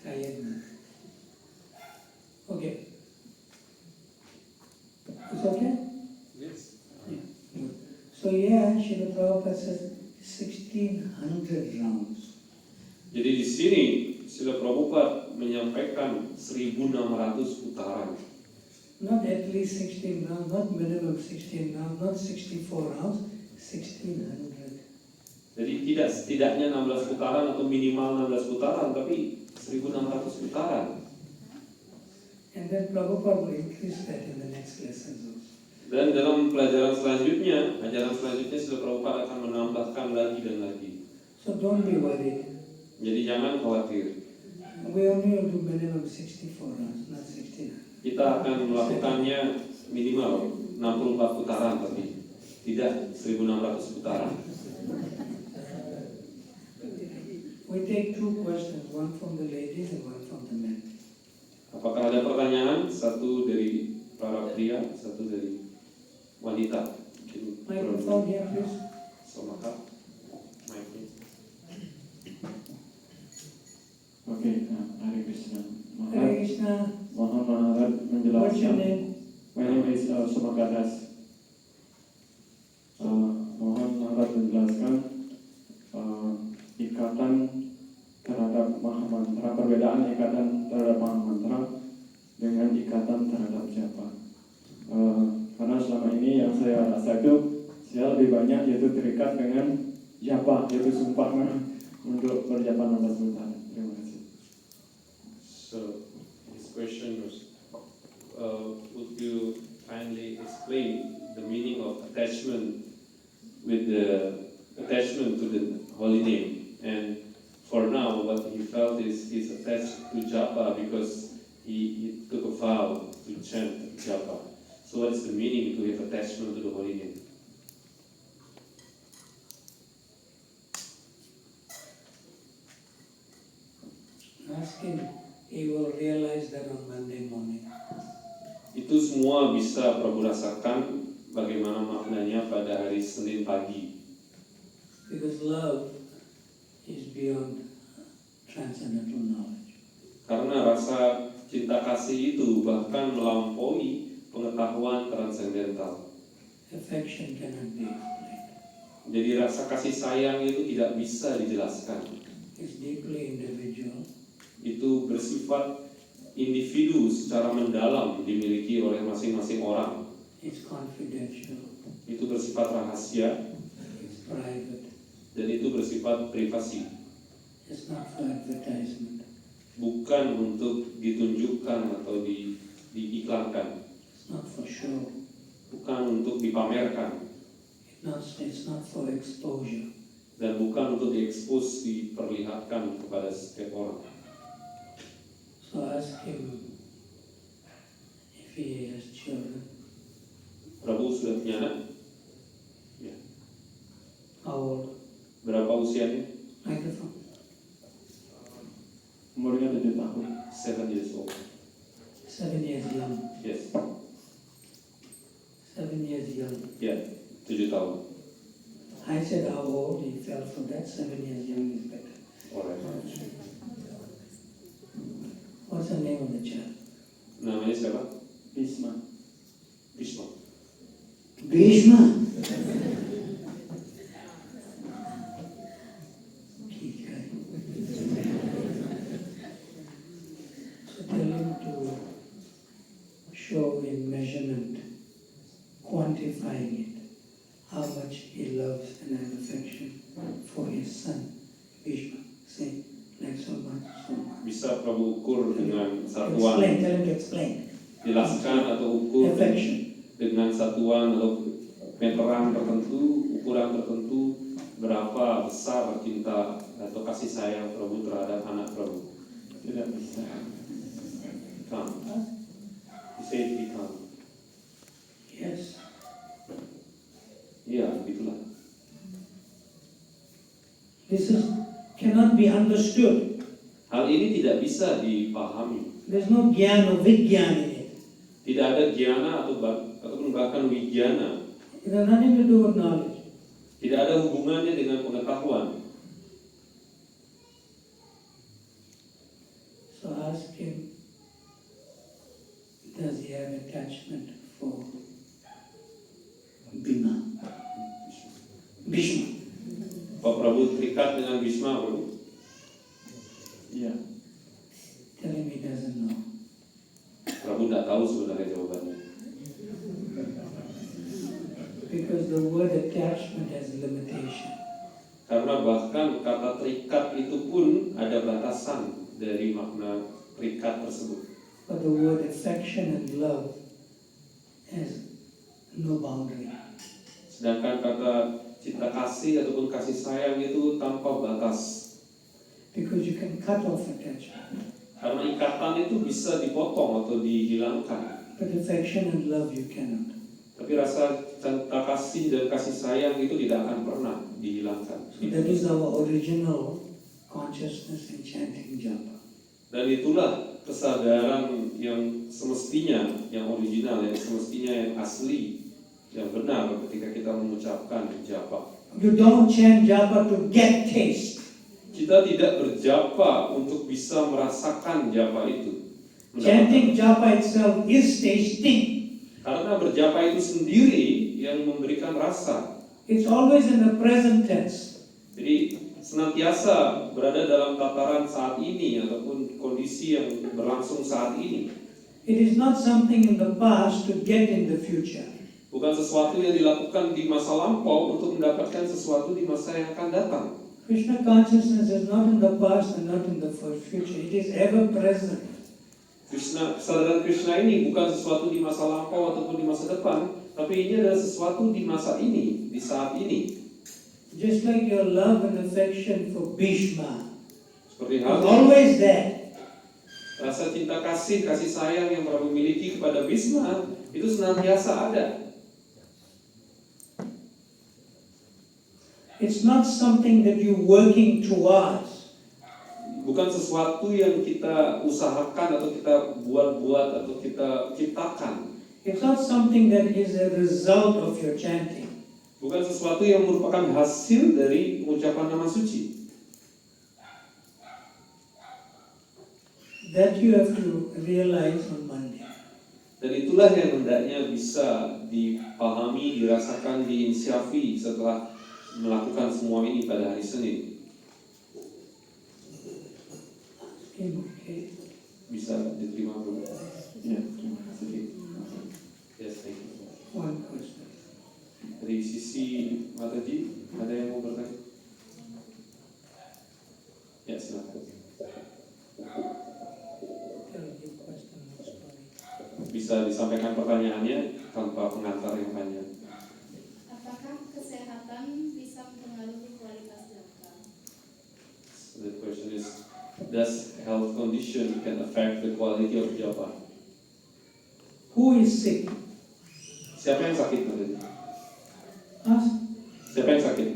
Tired now. Okay. It's okay?
Yes.
Yeah. Good. So yeah, Srila Prabhupada says 1600 rounds.
Jadi di sini Srila Prabhupada menyampaikan 1.600 putaran.
Not at least 16 rounds, not minimum 16 rounds, not 64 rounds, 1600.
Jadi setidaknya 16 putaran atau minimal 16 putaran, tapi 1.600 putaran.
And then Prabhupada will increase that in the next lessons also.
Dan dalam pelajaran selanjutnya, ajaran selanjutnya Srila Prabhupada akan menambahkan lagi dan lagi.
So don't be worried.
Jadi jangan khawatir.
We only will do minimum 64 rounds, not 1600.
Kita akan melakukannya minimal 64 putaran, tapi tidak 1.600 putaran.
We take two questions, one from the ladies and one from the men.
Apakah ada pertanyaan? Satu dari para pria, satu dari wanita.
Microphone here, please.
So, maka, mic please.
Oke, Hare Krishna.
Hare Krishna.
Mohon Maharaj
What's your
menjelaskan.
name?
My name is Sumakadas. Mohon Maharaj menjelaskan ikatan terhadap Maha Mantra, perbedaan ikatan terhadap Maha Mantra dengan ikatan terhadap japa. Karena selama ini yang saya rasa itu saya lebih banyak yaitu terikat dengan japa, yaitu sumpah untuk berjapa 16 putaran. Terima kasih.
So, his question was, would you kindly explain the meaning of attachment with the attachment to the holy name? And for now, what he felt is he's attached to japa because he took a vow to chant japa. So, what is the meaning to have attachment to the holy name?
Ask him. He will realize that on Monday morning.
Itu semua bisa Prabu rasakan bagaimana maknanya pada hari Senin pagi.
Because love is beyond transcendental knowledge.
Karena rasa cinta kasih itu bahkan melampaui pengetahuan transendental.
Affection cannot be explained.
Jadi rasa kasih sayang itu tidak bisa dijelaskan.
It's deeply individual.
Itu bersifat individu secara mendalam dimiliki oleh masing-masing orang.
It's confidential.
Itu bersifat rahasia.
It's private.
Dan itu bersifat privasi.
It's not for advertisement.
Bukan untuk ditunjukkan atau diiklankan.
It's not for show.
Bukan untuk dipamerkan.
It's not for exposure.
Dan bukan untuk diekspos, diperlihatkan kepada setiap orang.
So ask him if he has children.
Prabu sudah punya anak? Ya.
How old?
Berapa usianya?
Microphone.
Umurnya 7 tahun.
7 years old.
7 years young.
Yes.
7 years young.
Ya, 7 tahun.
I said how old, he fell for that. 7 years young is better.
Alright.
What's the name of the child?
Namanya siapa?
Bisma.
Bishma.
Bhishma. So tell him to show in measurement, quantifying it, how much he loves and has affection for his son, Bhishma. Say, like so much, so much.
Bisa Prabu ukur dengan satuan.
Explain, tell him to explain.
Jelaskan atau ukur
Affection.
dengan satuan atau meteran tertentu, ukuran tertentu, berapa besar cinta atau kasih sayang Prabu terhadap anak Prabu.
Tidak bisa.
Come. You say it become.
Yes. This cannot be understood.
Hal ini tidak bisa dipahami.
There's no jnana or vijnana in it.
Tidak ada jnana ataupun bahkan vijnana.
It has nothing to do with knowledge.
Tidak ada hubungannya dengan pengetahuan.
So ask him, does he have attachment for Bhima? Bhishma.
Pak Prabu terikat dengan Bhisma, Prabu?
Iya.
Tell him he doesn't know.
Prabu tidak tahu sebenarnya jawabannya.
Because the word attachment has limitation.
Karena bahkan kata terikat itu pun ada batasan dari makna terikat tersebut.
But the word affection and love has no boundary.
Sedangkan kata cinta kasih ataupun kasih sayang itu tanpa batas.
Because you can cut off attachment.
Karena ikatan itu bisa dipotong atau dihilangkan.
But affection and love you cannot.
Tapi rasa cinta kasih dan kasih sayang itu tidak akan pernah dihilangkan.
So that is our original consciousness in chanting japa.
Dan itulah kesadaran yang semestinya, yang original, yang semestinya yang asli, yang benar ketika kita mengucapkan japa.
You don't chant japa to get taste.
Kita tidak berjapa untuk bisa merasakan japa itu.
Chanting japa itself is tasting.
Karena berjapa itu sendiri yang memberikan rasa.
It's always in the present tense.
Jadi senantiasa berada dalam tataran saat ini ataupun kondisi yang berlangsung saat ini.
It is not something in the past to get in the future.
Bukan sesuatu yang dilakukan di masa lampau untuk mendapatkan sesuatu di masa yang akan datang.
Krishna consciousness is not in the past and not in the future. It is ever present.
Kesadaran Krishna ini bukan sesuatu di masa lampau ataupun di masa depan, tapi ini adalah sesuatu di masa ini, di saat ini.
Just like your love and affection for Bhishma
Seperti
is
halnya
always there.
rasa cinta kasih sayang yang Prabu miliki kepada Bhisma itu senantiasa ada.
It's not something that you're working towards.
Bukan sesuatu yang kita usahakan atau kita buat-buat atau kita ciptakan.
It's not something that is a result of your chanting.
Bukan sesuatu yang merupakan hasil dari pengucapan nama suci.
That you have to realize on Monday.
Dan itulah yang hendaknya bisa dipahami, dirasakan, diinisiafi setelah melakukan semua ini pada hari Senin.
Okay.
Bisa diterima dulu.
Iya, terima kasih.
Yes, thank you.
One question.
Dari sisi Mataji, ada yang mau bertanya? Ya, silakan. Bisa disampaikan pertanyaannya tanpa pengantar yang panjang.
Apakah kesehatan bisa mempengaruhi kualitas japa?
So the question is, does health condition can affect the quality of japa?
Who is sick?
Siapa yang sakit Mataji?
Ask.
Siapa yang sakit?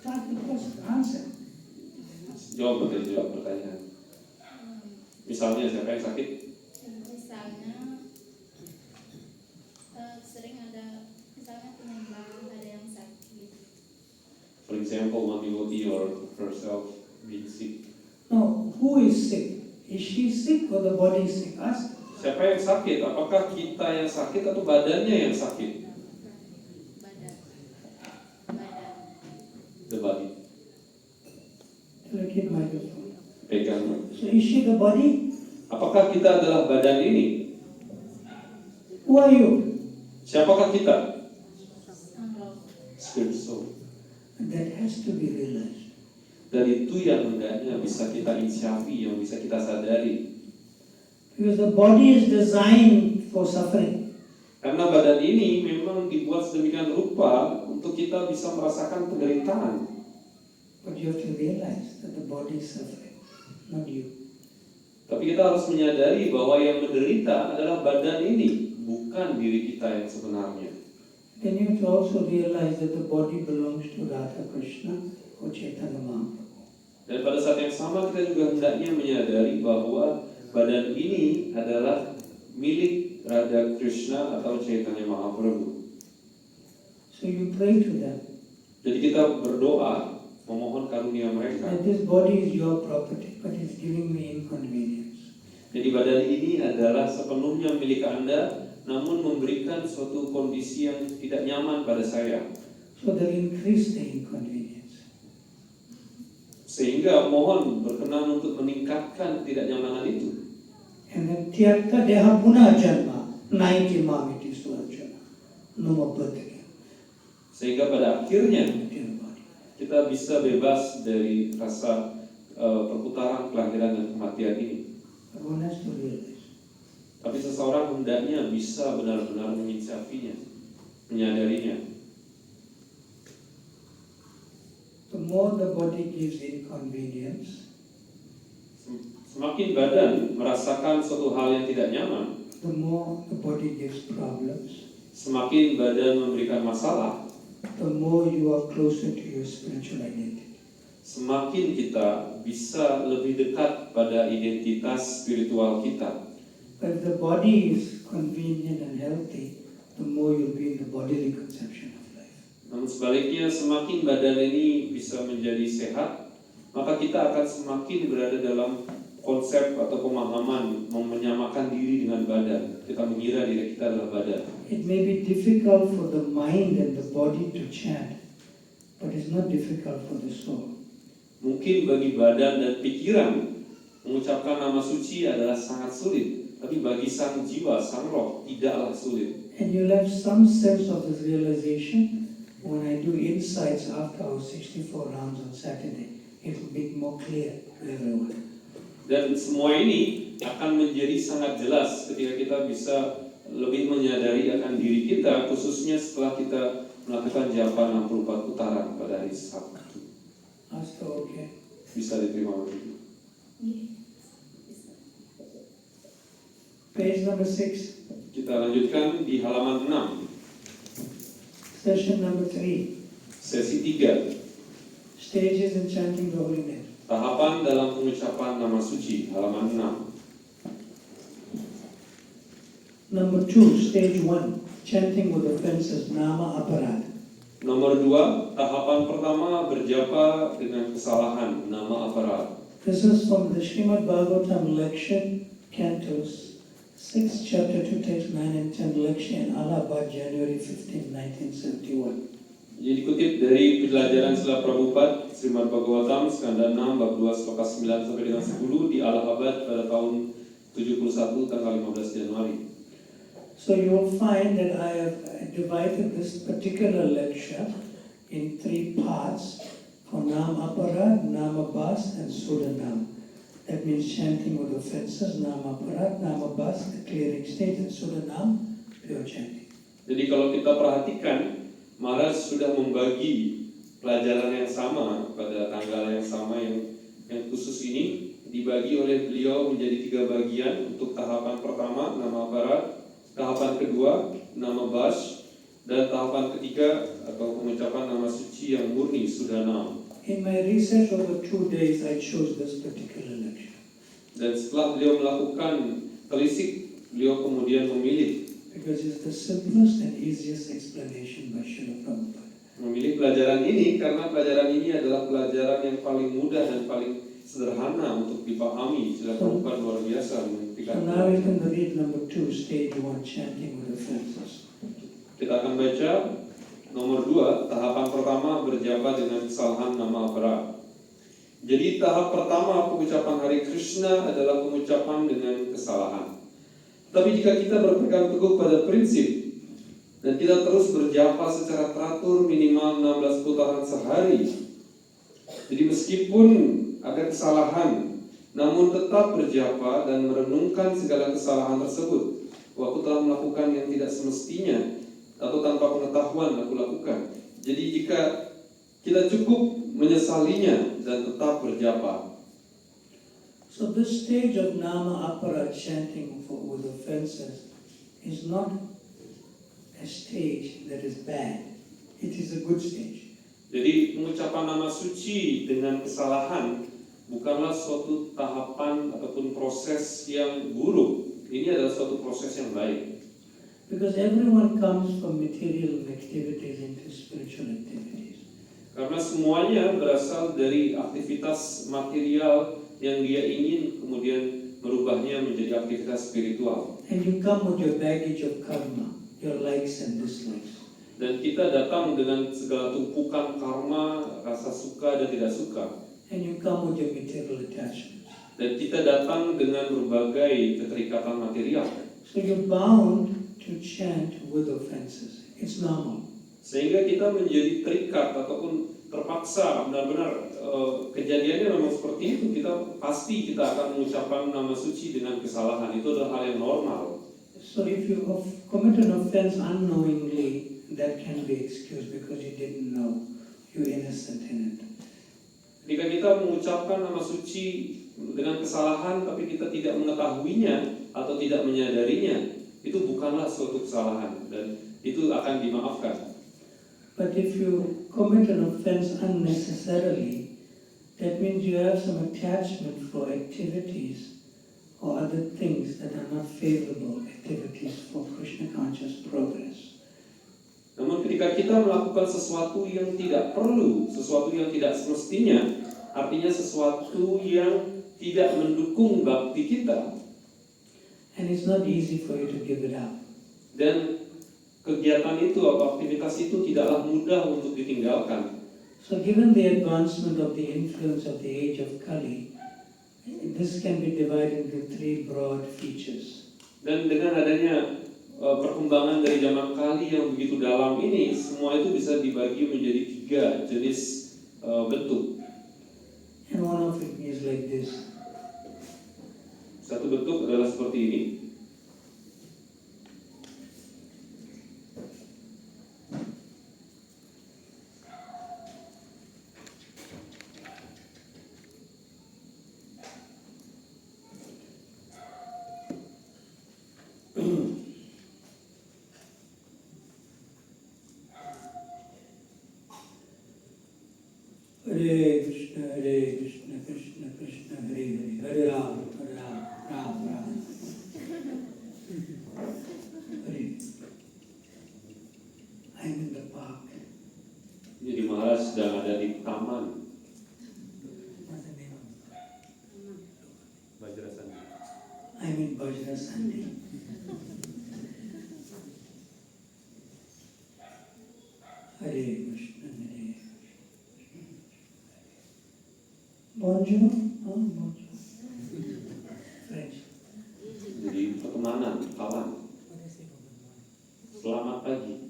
Try the question. Answer.
Jawab Mataji, jawab pertanyaan. Misalnya siapa yang sakit?
Misalnya sering ada misalnya penyembah ada yang sakit.
For example, one devotee or herself being sick.
No, who is sick? Is she sick or the body is sick? Ask.
Siapa yang sakit? Apakah kita yang sakit atau badannya yang sakit?
Badan.
The body.
Look at microphone.
Pegang.
So is she the body?
Apakah kita adalah badan ini?
Who are you?
Siapakah kita?
Roh.
Spirit soul.
And that has to be realized.
Dan itu yang hendaknya bisa kita inisiasi, yang bisa kita sadari.
Because the body is designed for suffering.
Karena badan ini memang dibuat sedemikian rupa untuk kita bisa merasakan penderitaan.
But you have to realize that the body is suffering, not you.
Tapi kita harus menyadari bahwa yang menderita adalah badan ini, bukan diri kita yang sebenarnya.
It Then you have to also realize that the body belongs to Radha Krishna or Chaitanya Mahaprabhu.
Dan pada saat yang sama kita juga hendaknya menyadari bahwa badan ini adalah milik Radha Krishna atau Chaitanya Mahaprabhu.
So you pray to them.
Jadi kita berdoa memohon karunia mereka.
That this body is your property, but it's giving me inconvenience.
Jadi badan ini adalah sepenuhnya milik Anda, namun memberikan suatu kondisi yang tidak nyaman pada saya.
So they'll increase the inconvenience.
Sehingga mohon berkenan untuk meningkatkan ketidaknyamanan itu.
And then Tyarta Deha Puna Janma, Naiti Mamiti Surajana, no more birth again.
Sehingga pada akhirnya kita bisa bebas dari rasa perputaran kelahiran dan kematian ini.
One has to realize.
Tapi seseorang hendaknya bisa benar-benar menginsafinya, menyadarinya.
The more the body gives inconvenience,
Semakin badan merasakan suatu hal yang tidak nyaman,
the more the body gives problems,
semakin badan memberikan masalah,
the more you are closer to your spiritual identity.
semakin kita bisa lebih dekat pada identitas spiritual kita.
But if the body is convenient and healthy, the more you'll be in the bodily conception of life.
Namun sebaliknya, semakin badan ini bisa menjadi sehat, maka kita akan semakin berada dalam konsep atau pemahaman menyamakan diri dengan badan. Kita mengira diri kita adalah badan.
It may be difficult for the mind and the body to chant, but it's not difficult for the soul.
Mungkin bagi badan dan pikiran mengucapkan nama suci adalah sangat sulit, tapi bagi sang jiwa, sang roh tidaklah sulit.
And you'll have some sense of this realization when I do insights after our 64 rounds on Saturday. It will be more clear to everyone.
Dan semua ini akan menjadi sangat jelas ketika kita bisa lebih menyadari akan diri kita, khususnya setelah kita melakukan japa 64 putaran pada hari Sabtu.
Asto, okay.
Bisa diterima begitu.
Page number 6,
Kita lanjutkan di halaman 6,
session number 3,
sesi 3,
stages in chanting the holy name.
tahapan dalam pengucapan nama suci, halaman 6.
Number 2, stage 1, chanting with offenses, nama aparad.
Nomor 2, tahapan pertama berjapa dengan kesalahan, nama aparat.
This is from the Srimad Bhagavatam lecture, Cantos, 6th chapter 2, text 9 and 10, lecture in Allahabad, January 15, 1971.
Jadi dikutip dari pelajaran Srila Prabhupada, Srimad Bhagavatam, skanda 6, bab 2, sloka 9 sampai dengan 10 di Allahabad pada tahun 71 tanggal 15 Januari.
So you will find that I have divided this particular lecture in 3 parts for Nam Aparad, Nam Abas, and Sudanam. That means chanting with offenses, Nam Aparad, Nam Abas, the clearing stage, and Sudanam, pure chanting.
Jadi kalau kita perhatikan, Maharaj sudah membagi pelajaran yang sama pada tanggal yang sama yang khusus ini dibagi oleh beliau menjadi 3 bagian. Untuk tahapan pertama, nama aparat, tahapan kedua, nama bas, dan tahapan ketiga atau pengucapan nama suci yang murni, Sudanam.
In my research over 2 days, I chose this particular lecture.
Dan setelah beliau melakukan telisik, beliau kemudian memilih
Because it's the simplest and easiest explanation by Srila Prabhupada.
memilih pelajaran ini karena pelajaran ini adalah pelajaran yang paling mudah dan paling sederhana untuk dipahami. Srila Prabhupada luar biasa
So
menghentikan.
now we can read number 2, stage 1, chanting with offenses.
Kita akan baca nomor 2, tahapan pertama berjapa dengan kesalahan nama aparat. Jadi tahap pertama pengucapan Hare Krishna adalah pengucapan dengan kesalahan. Tapi jika kita berpegang teguh pada prinsip dan kita terus berjapa secara teratur minimal 16 putaran sehari, jadi meskipun ada kesalahan, namun tetap berjapa dan merenungkan segala kesalahan tersebut. Aku telah melakukan yang tidak semestinya atau tanpa pengetahuan aku lakukan. Jadi jika kita cukup menyesalinya dan tetap berjapa.
So this stage of Nama Aparad chanting with offenses is not a stage that is bad. It is a good stage.
Jadi pengucapan nama suci dengan kesalahan bukanlah suatu tahapan ataupun proses yang buruk. Ini adalah suatu proses yang baik.
Because everyone comes from material activities into spiritual activities.
Karena semuanya berasal dari aktivitas material yang dia ingin kemudian merubahnya menjadi aktivitas spiritual.
And you come with your baggage of karma, your likes and dislikes.
Dan kita datang dengan segala tumpukan karma, rasa suka dan tidak suka.
And you come with your material attachments.
Dan kita datang dengan berbagai keterikatan material.
So you're bound to chant with offenses. It's normal.
Sehingga kita menjadi terikat ataupun terpaksa benar-benar kejadiannya memang seperti itu. Kita akan mengucapkan nama suci dengan kesalahan. Itu adalah hal yang normal.
So if you commit an offense unknowingly, that can be excused because you didn't know. You're innocent in it.
Ketika kita mengucapkan nama suci dengan kesalahan tapi kita tidak mengetahuinya atau tidak menyadarinya, itu bukanlah suatu kesalahan dan itu akan dimaafkan.
But if you commit an offense unnecessarily, that means you have some attachment for activities or other things that are not favorable activities for Krishna conscious progress.
Namun ketika kita melakukan sesuatu yang tidak perlu, sesuatu yang tidak semestinya, artinya sesuatu yang tidak mendukung bakti kita,
and it's not easy for you to give it up.
Dan kegiatan itu atau aktivitas itu tidaklah mudah untuk ditinggalkan.
So given the advancement of the influence of the age of Kali, this can be divided into three broad features.
Dan dengan adanya perkembangan dari zaman Kali yang begitu dalam ini, semua itu bisa dibagi menjadi 3 jenis bentuk.
And one of it is like this.
Satu bentuk adalah seperti ini.
Hare Krishna, Krishna Krishna, Hare Hare, Hare Ram, Ram Ram. Hare. I'm in the park.
Jadi Maharaj sedang ada di taman.
What's the name?
Vajrasandi.
I'm in Vajrasandi. Hare Krishna, Hare. Bonjour. Oh, bonjour. French.
Jadi pertemanan, kawan. Selamat pagi.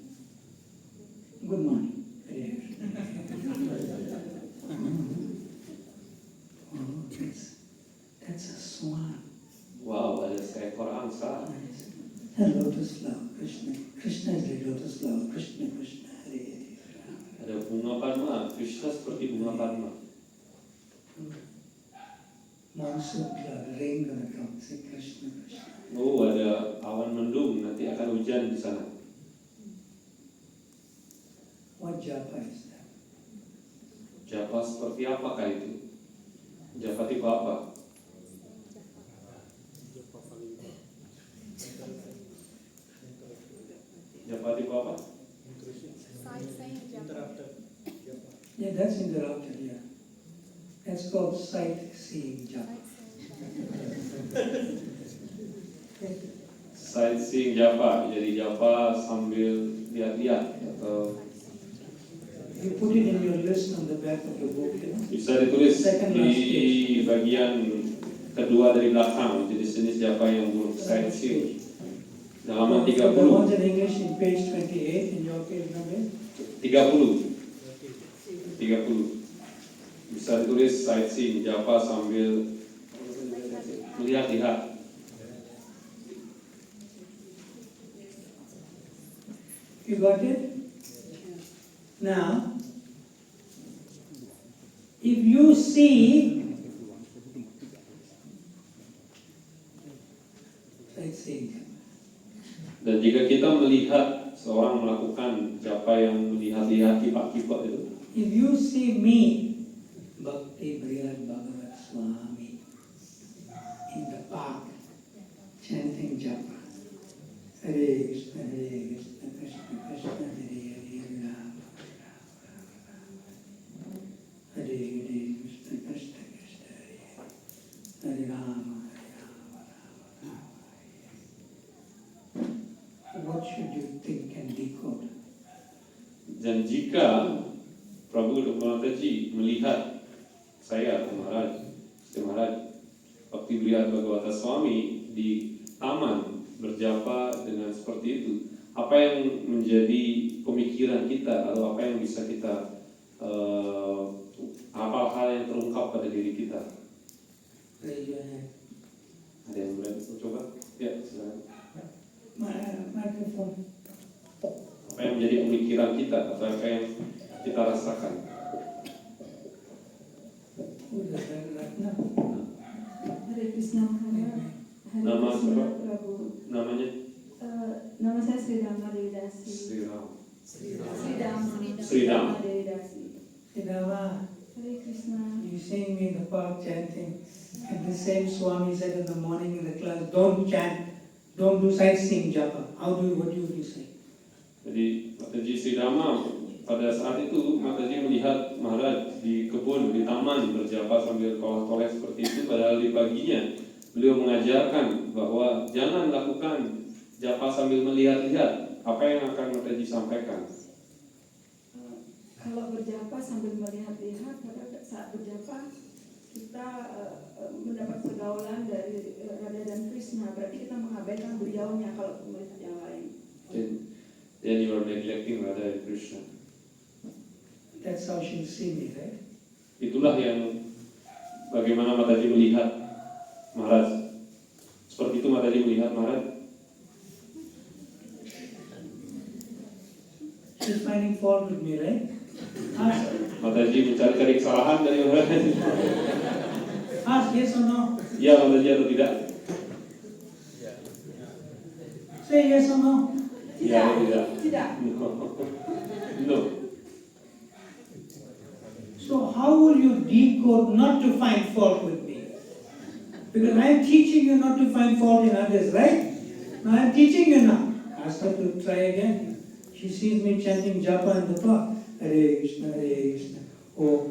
Good morning. Hare Krishna. Oh, that's a swan.
Wow, ada seekor angsa.
A lotus flower, Krishna. Krishna is like lotus flower. Krishna, Krishna, Hare Hare.
Ada bunga padma. Krishna seperti bunga padma.
Monsoon cloud, rain gonna come. Say Krishna, Krishna.
Oh, ada awan mendung. Nanti akan hujan di sana.
What japa is that?
Japa seperti apakah itu? Japa tipe apa? Japa tipe apa?
Yeah, that's interrupted, yeah. That's called sightseeing japa.
Sightseeing japa. Jadi japa sambil lihat-lihat atau
You put it in your list on the back of the book, you know?
bisa ditulis
Second last
di bagian kedua dari belakang jenis-jenis japa yang buruk. Sightseeing. Halaman
The ones
30.
in English in page 28, in your page number?
30. Bisa ditulis sightseeing japa sambil melihat-lihat.
You got it? Now, if you see, sightseeing.
Dan jika kita melihat seorang melakukan japa yang melihat-lihat kipak-kipak itu,
If you see me, Bhakti Brihad Bhagavat Swami, in the park, chanting japa, Hare Krishna, Krishna Krishna, Hare Hare, Rama Rama, Hare Hare, Krishna Krishna, Hare Hare, Hare Rama, Rama. What should you think and decode?
dan jika Prabu Mataji melihat saya, Maharaj Bhakti Brihad Bhagavata Swami di taman berjapa dengan seperti itu, apa yang menjadi pemikiran kita atau apa yang bisa kita hal yang terungkap pada diri kita?
Raise your hand.
Ada yang boleh coba? Ya, silakan.
Microphone.
Apa yang menjadi pemikiran kita atau apa yang kita rasakan?
Udah Ratna.
Hare Krishna Maharaj. Hare
Nama
Krishna
siapa?
Prabu.
Namanya?
Nama saya Sri Dhamma Dewi Dasi.
Sri Ram.
Sri Dhamma Dewi Dasi.
Sidama,
Hare Krishna.
you seeing me in the park chanting, and the same Swami said in the morning in the class, don't chant, don't do sightseeing japa. What do you say?
Jadi Mataji Sri Dhamma pada saat itu Mataji melihat Maharaj di kebun, di taman berjapa sambil kolak-kolak seperti itu, padahal di paginya beliau mengajarkan bahwa jangan lakukan japa sambil melihat-lihat. Apa yang akan Mataji sampaikan?
Kalau berjapa sambil melihat-lihat, pada saat berjapa kita mendapat pergaulan dari Radha dan Krishna, berarti kita mengabaikan beliaunya kalau melihat yang lain.
Then you are neglecting Radha and Krishna.
That's how she'll see me, right?
Itulah yang bagaimana Mataji melihat Maharaj. Seperti itu Mataji melihat Maharaj.
She's finding fault with me, right? Ask,
Mataji mencari-cari kesalahan dari Maharaj.
ask yes or no.
Ya Mataji atau tidak?
Say yes or no.
Ya atau tidak?
Tidak.
No.
So how will you decode not to find fault with me? Because I'm teaching you not to find fault in others, right? Now I'm teaching you now. Ask her to try again. She sees me chanting japa in the park. Hare Krishna, Hare Krishna. Oh,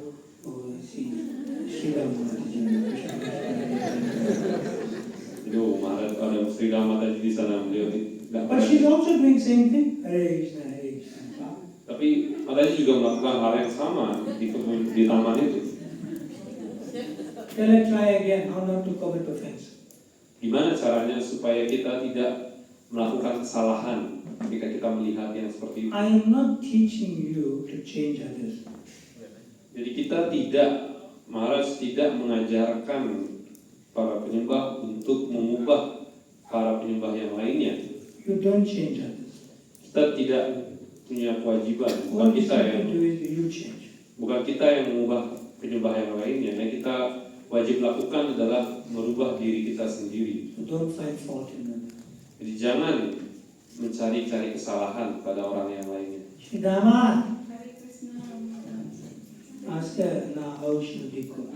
see, Shri Ram Mataji, Krishna, Krishna.
Itu Maharaj ada Sri Ram Mataji di sana, beliau tidak.
But she's also doing same thing. Hare Krishna, Hare Krishna.
Tapi Mataji juga melakukan hal yang sama di kebun, di taman itu.
Tell her try again how not to commit offense.
Gimana caranya supaya kita tidak melakukan kesalahan ketika kita melihat yang seperti itu?
I am not teaching you to change others.
Jadi kita tidak, Maharaj tidak mengajarkan para penyembah untuk mengubah para penyembah yang lainnya.
You don't change others.
Kita tidak punya kewajiban, bukan
All you
kita yang
have to do is you change.
bukan kita yang mengubah penyembah yang lainnya. Yang kita wajib lakukan adalah merubah diri kita sendiri.
So don't find fault in them.
Jadi jangan mencari-cari kesalahan pada orang yang lainnya.
Shidama,
Hare Krishna.
ask her now how she'll decode.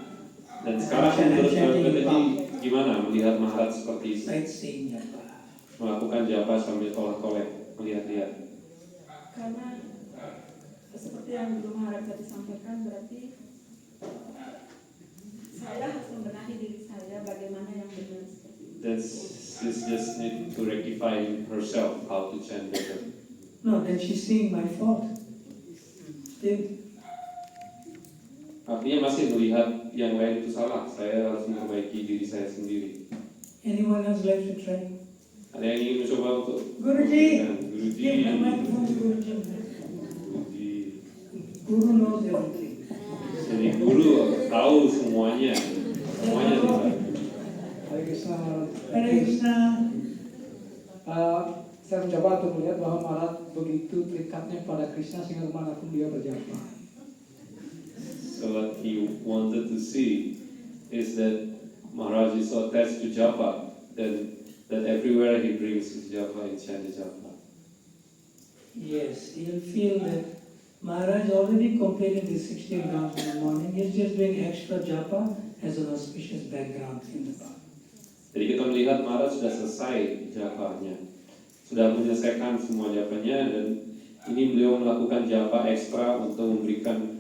Dan sekarang menurut Mataji gimana melihat Maharaj seperti itu?
Sightseeing japa.
Melakukan japa sambil tolak-tolak, melihat-lihat.
Karena seperti yang Guru Maharaj tadi sampaikan, berarti saya harus membenahi diri saya bagaimana yang benar seperti itu.
Then she's just need to rectify herself how to chant better.
No, then she's seeing my fault. Still,
Artinya masih melihat yang lain itu salah. Saya harus memperbaiki diri saya sendiri.
anyone else like to try?
Ada yang ingin mencoba untuk
Guruji,
Guruji.
give the microphone to Guruji.
Guruji.
Guru knows everything.
Jadi guru tahu semuanya. Semuanya tahu.
Hare Krishna.
Hare Krishna.
Saya mencoba untuk melihat bahwa Maharaj begitu terikatnya pada Krishna sehingga kemanapun dia berjapa.
So what he wanted to see is that Maharaj is so attached to japa that everywhere he brings his japa and chant japa.
Yes, he'll feel that Maharaj already completed the 16 rounds in the morning. He's just doing extra japa as an auspicious background in the path.
Jadi kita melihat Maharaj sudah selesai japanya, sudah menyelesaikan semua japanya, dan ini beliau melakukan japa ekstra untuk memberikan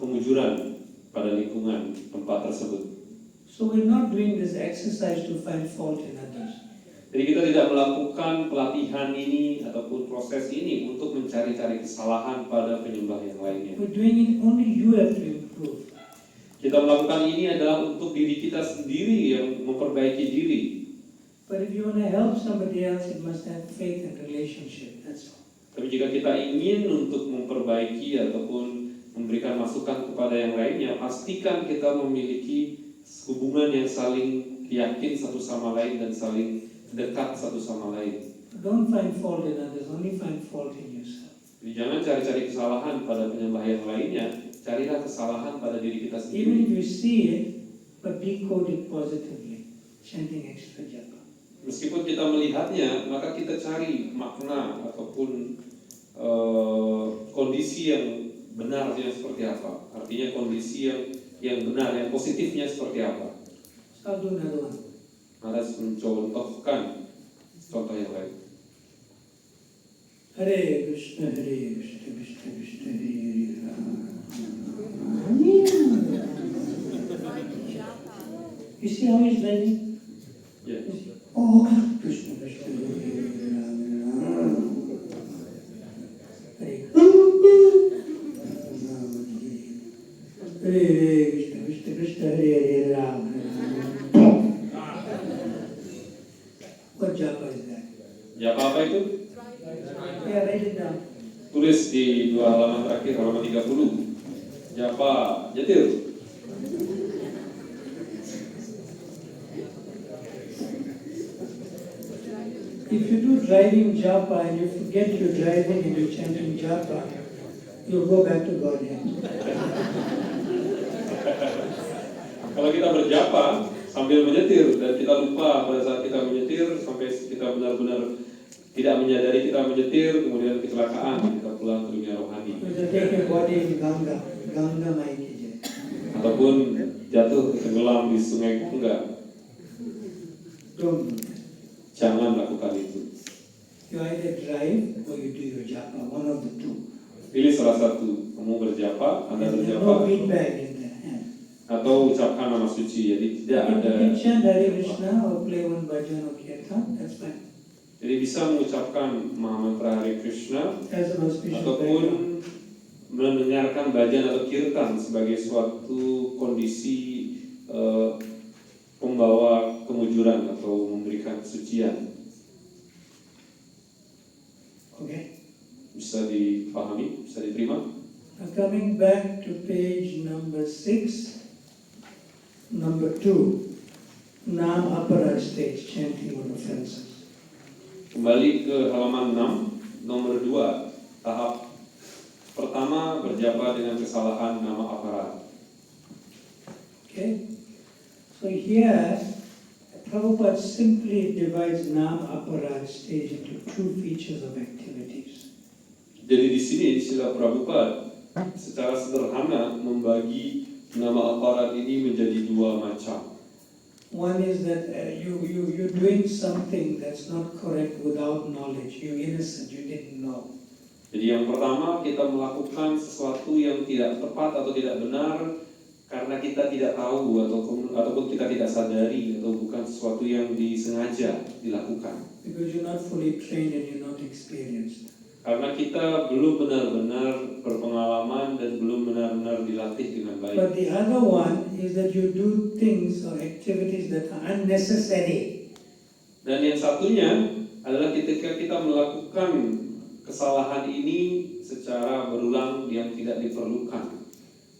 pengujuran pada lingkungan tempat tersebut.
So we're not doing this exercise to find fault in others.
Jadi kita tidak melakukan pelatihan ini ataupun proses ini untuk mencari-cari kesalahan pada penyembah yang lainnya.
We're doing it only you have to improve.
Kita melakukan ini adalah untuk diri kita sendiri yang memperbaiki diri.
But if you want to help somebody else, it must have faith and relationship. That's all.
Tapi jika kita ingin untuk memperbaiki ataupun memberikan masukan kepada yang lainnya, pastikan kita memiliki hubungan yang saling yakin satu sama lain dan saling dekat satu sama lain.
Don't find fault in others, only find fault in yourself.
Jadi jangan cari-cari kesalahan pada penyembah yang lainnya, carilah kesalahan pada diri kita
Even
sendiri.
if you see it, but decode it positively, chanting extra japa.
Meskipun kita melihatnya, maka kita cari makna ataupun kondisi yang benarnya seperti apa. Artinya kondisi yang benar, yang positifnya seperti apa.
So I'll do another one.
Harus mencontohkan contoh yang lain.
Hare Krishna, Krishna Krishna, Hare Rama. You see how he's writing?
Yeah.
Oh, Krishna Krishna, Hare Rama. Hare Krishna Krishna Krishna, Hare Rama. What japa is that?
Japa apa itu?
Yeah, write it down.
Tulis di 2 halaman terakhir, halaman 30. Japa nyetir.
If you do driving japa and you forget you're driving and you're chanting japa, you'll go back to Godhead.
Kalau kita berjapa sambil menyetir dan kita lupa pada saat kita menyetir sampai kita benar-benar tidak menyadari kita menyetir, kemudian kecelakaan, kita pulang ke dunia rohani.
You take your body in Ganga, Ganga Mai ki jai.
Ataupun jatuh tenggelam di sungai Gangga.
Don't do that.
Jangan lakukan itu.
You either drive or you do your japa, one of the two.
Pilih salah satu, kamu berjapa, Anda
There's
berjapa,
no feedback in the hand.
atau ucapkan nama suci. Jadi tidak ada.
You can chant Hare Krishna or play one bhajan or kirtan, that's fine.
Jadi bisa mengucapkan Mahamantra Hare Krishna
As an auspicious
ataupun
background.
mendengarkan bhajan atau kirtan sebagai suatu kondisi pembawa kemujuran atau memberikan kesucian.
Okay.
Bisa dipahami, bisa diterima.
Now coming back to page number 6, number 2, Nam Aparad stage, chanting on offenses.
Kembali ke halaman 6, nomor 2, tahap pertama berjapa dengan kesalahan nama aparat.
Okay? So here, Prabhupada simply divides Nam Aparad stage into 2 features of activities.
Jadi di sini Srila Prabhupada secara sederhana membagi nama aparat ini menjadi 2 macam.
One is that you're doing something that's not correct without knowledge. You're innocent, you didn't know.
Jadi yang pertama kita melakukan sesuatu yang tidak tepat atau tidak benar karena kita tidak tahu ataupun kita tidak sadari atau bukan sesuatu yang disengaja dilakukan.
Because you're not fully trained and you're not experienced.
Karena kita belum benar-benar berpengalaman dan belum benar-benar dilatih dengan baik.
But the other one is that you do things or activities that are unnecessary.
Dan yang satunya adalah ketika kita melakukan kesalahan ini secara berulang yang tidak diperlukan.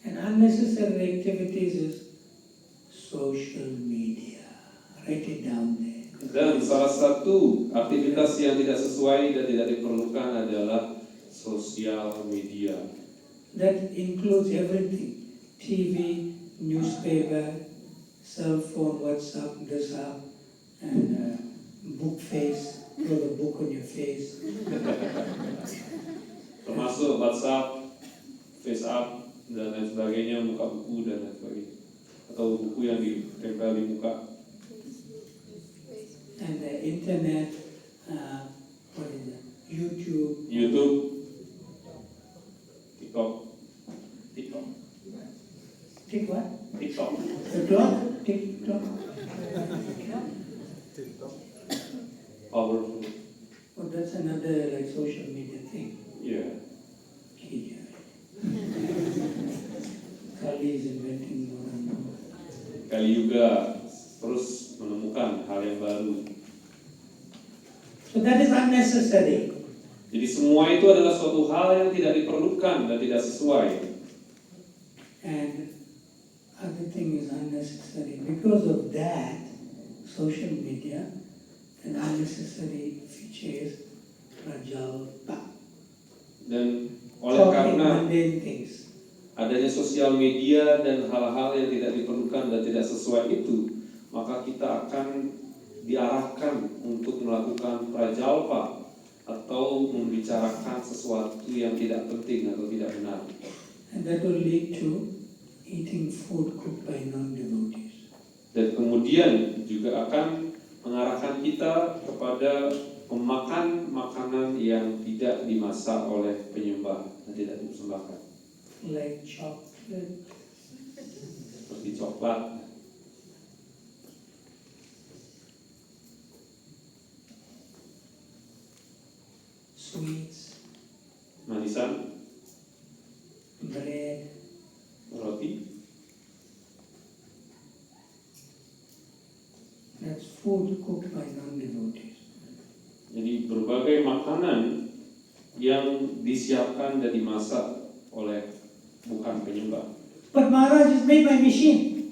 And unnecessary activities is social media. Write it down there.
Dan salah satu aktivitas yang tidak sesuai dan tidak diperlukan adalah sosial media.
That includes everything. TV, newspaper, cell phone, WhatsApp, and book face. throw the book on your face.
Termasuk WhatsApp, FaceApp, dan lain sebagainya, buka buku dan lain sebagainya. Atau buku yang ditempel di muka.
And the internet, what is it? YouTube.
TikTok.
Tik what?
TikTok.
TikTok? TikTok.
Powerful.
Oh, that's another like social media thing.
Yeah.
Yeah. Kali is inventing more and more.
Kali juga terus menemukan hal yang baru.
So that is unnecessary.
Jadi semua itu adalah suatu hal yang tidak diperlukan dan tidak sesuai.
And other thing is unnecessary. Because of that, social media, an unnecessary feature is prajalpa.
Dan oleh karena
mundane things.
Adanya sosial media dan hal-hal yang tidak diperlukan dan tidak sesuai itu, maka kita akan diarahkan untuk melakukan prajalpa atau membicarakan sesuatu yang tidak penting atau tidak benar.
And that will lead to eating food cooked by non-devotees.
Dan kemudian juga akan mengarahkan kita kepada memakan makanan yang tidak dimasak oleh penyembah dan tidak dipersembahkan.
Like chocolate.
Seperti coklat.
Sweets.
Manisan.
Bread.
Roti.
That's food cooked by non-devotees.
Jadi berbagai makanan yang disiapkan dan dimasak oleh bukan penyembah.
But Maharaj is made by machine.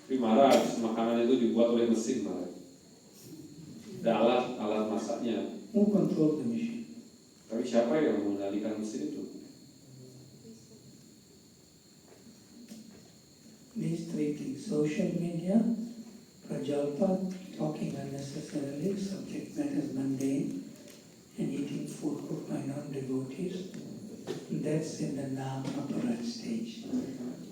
Tapi Maharaj, makanan itu dibuat oleh mesin Maharaj. Ada alat masaknya.
Who controls the machine?
Tapi siapa yang mengendalikan mesin itu?
These three things: social media, prajalpa, talking unnecessarily, subject matters mundane, and eating food cooked by non-devotees. That's in the Nam Aparat stage.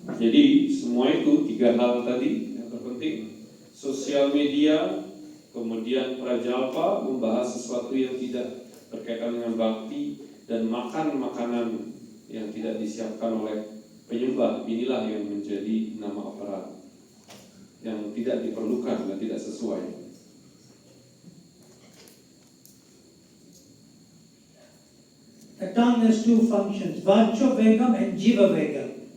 Jadi semua itu tiga hal tadi yang terpenting. Sosial media, kemudian prajalpa membahas sesuatu yang tidak berkaitan dengan bakti, dan makan makanan yang tidak disiapkan oleh penyembah. Inilah yang menjadi nama aparat yang tidak diperlukan dan tidak sesuai.
The tongue has two functions, Vacho Vegam and Jiva Vegam.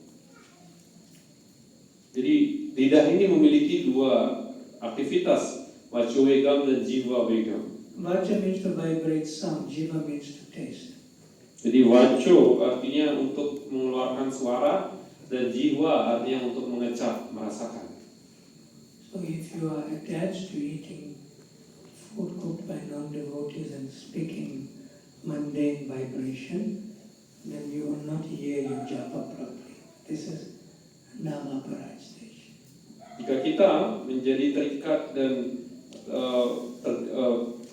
Jadi lidah ini memiliki dua aktivitas, Vacho Vegam dan Jiva Vegam.
Vacha means to vibrate sound, Jiva means to taste.
Jadi Vacho artinya untuk mengeluarkan suara, dan Jiva artinya untuk mengecap, merasakan.
So if you are attached to eating food cooked by non-devotees and speaking mundane vibration, then you will not hear your japa properly. This is Nama Aparat stage.
Jika kita menjadi terikat dan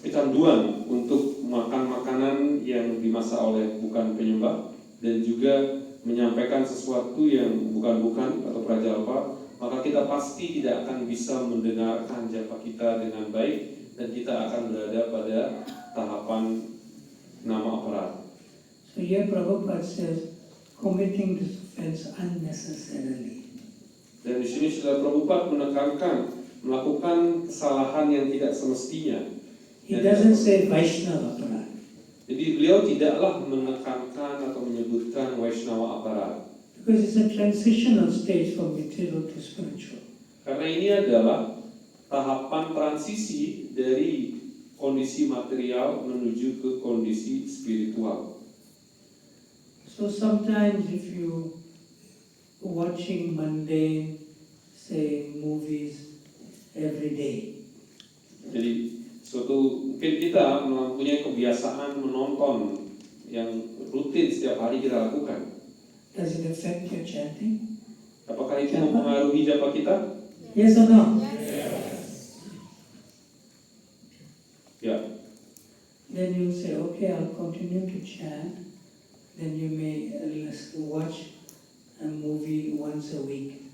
kecanduan untuk makan makanan yang dimasak oleh bukan penyembah, dan juga menyampaikan sesuatu yang bukan-bukan atau prajalpa, maka kita pasti tidak akan bisa mendengarkan japa kita dengan baik, dan kita akan berada pada tahapan nama aparat.
So here Prabhupada says, committing this offense unnecessarily.
Dan di sini sudah Prabhupada menekankan melakukan kesalahan yang tidak semestinya.
He doesn't say Vaishnava aparat.
Jadi beliau tidaklah menekankan atau menyebutkan Vaishnava aparat.
Because it's a transitional stage from material to spiritual.
Karena ini adalah tahapan transisi dari kondisi material menuju ke kondisi spiritual.
So sometimes if you watching mundane, say movies every day,
Jadi mungkin kita mempunyai kebiasaan menonton yang rutin setiap hari kita lakukan.
does it affect your chanting?
Apakah itu mempengaruhi japa kita?
Yes or no?
Ya.
okay, I'll continue to chant, then you may watch a movie once a week.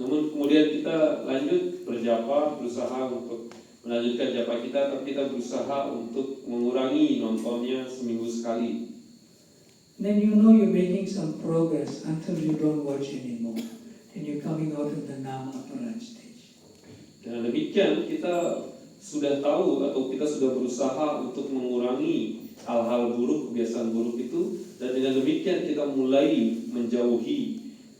Namun kemudian kita lanjut berjapa, berusaha untuk melanjutkan japa kita, tapi kita berusaha untuk mengurangi nontonnya seminggu sekali.
Then you know you're making some progress until you don't watch anymore. And you're coming out of the Nama Aparat stage.
Dengan demikian kita sudah tahu atau kita sudah berusaha untuk mengurangi hal-hal buruk, kebiasaan buruk itu, dan dengan demikian kita mulai menjauhi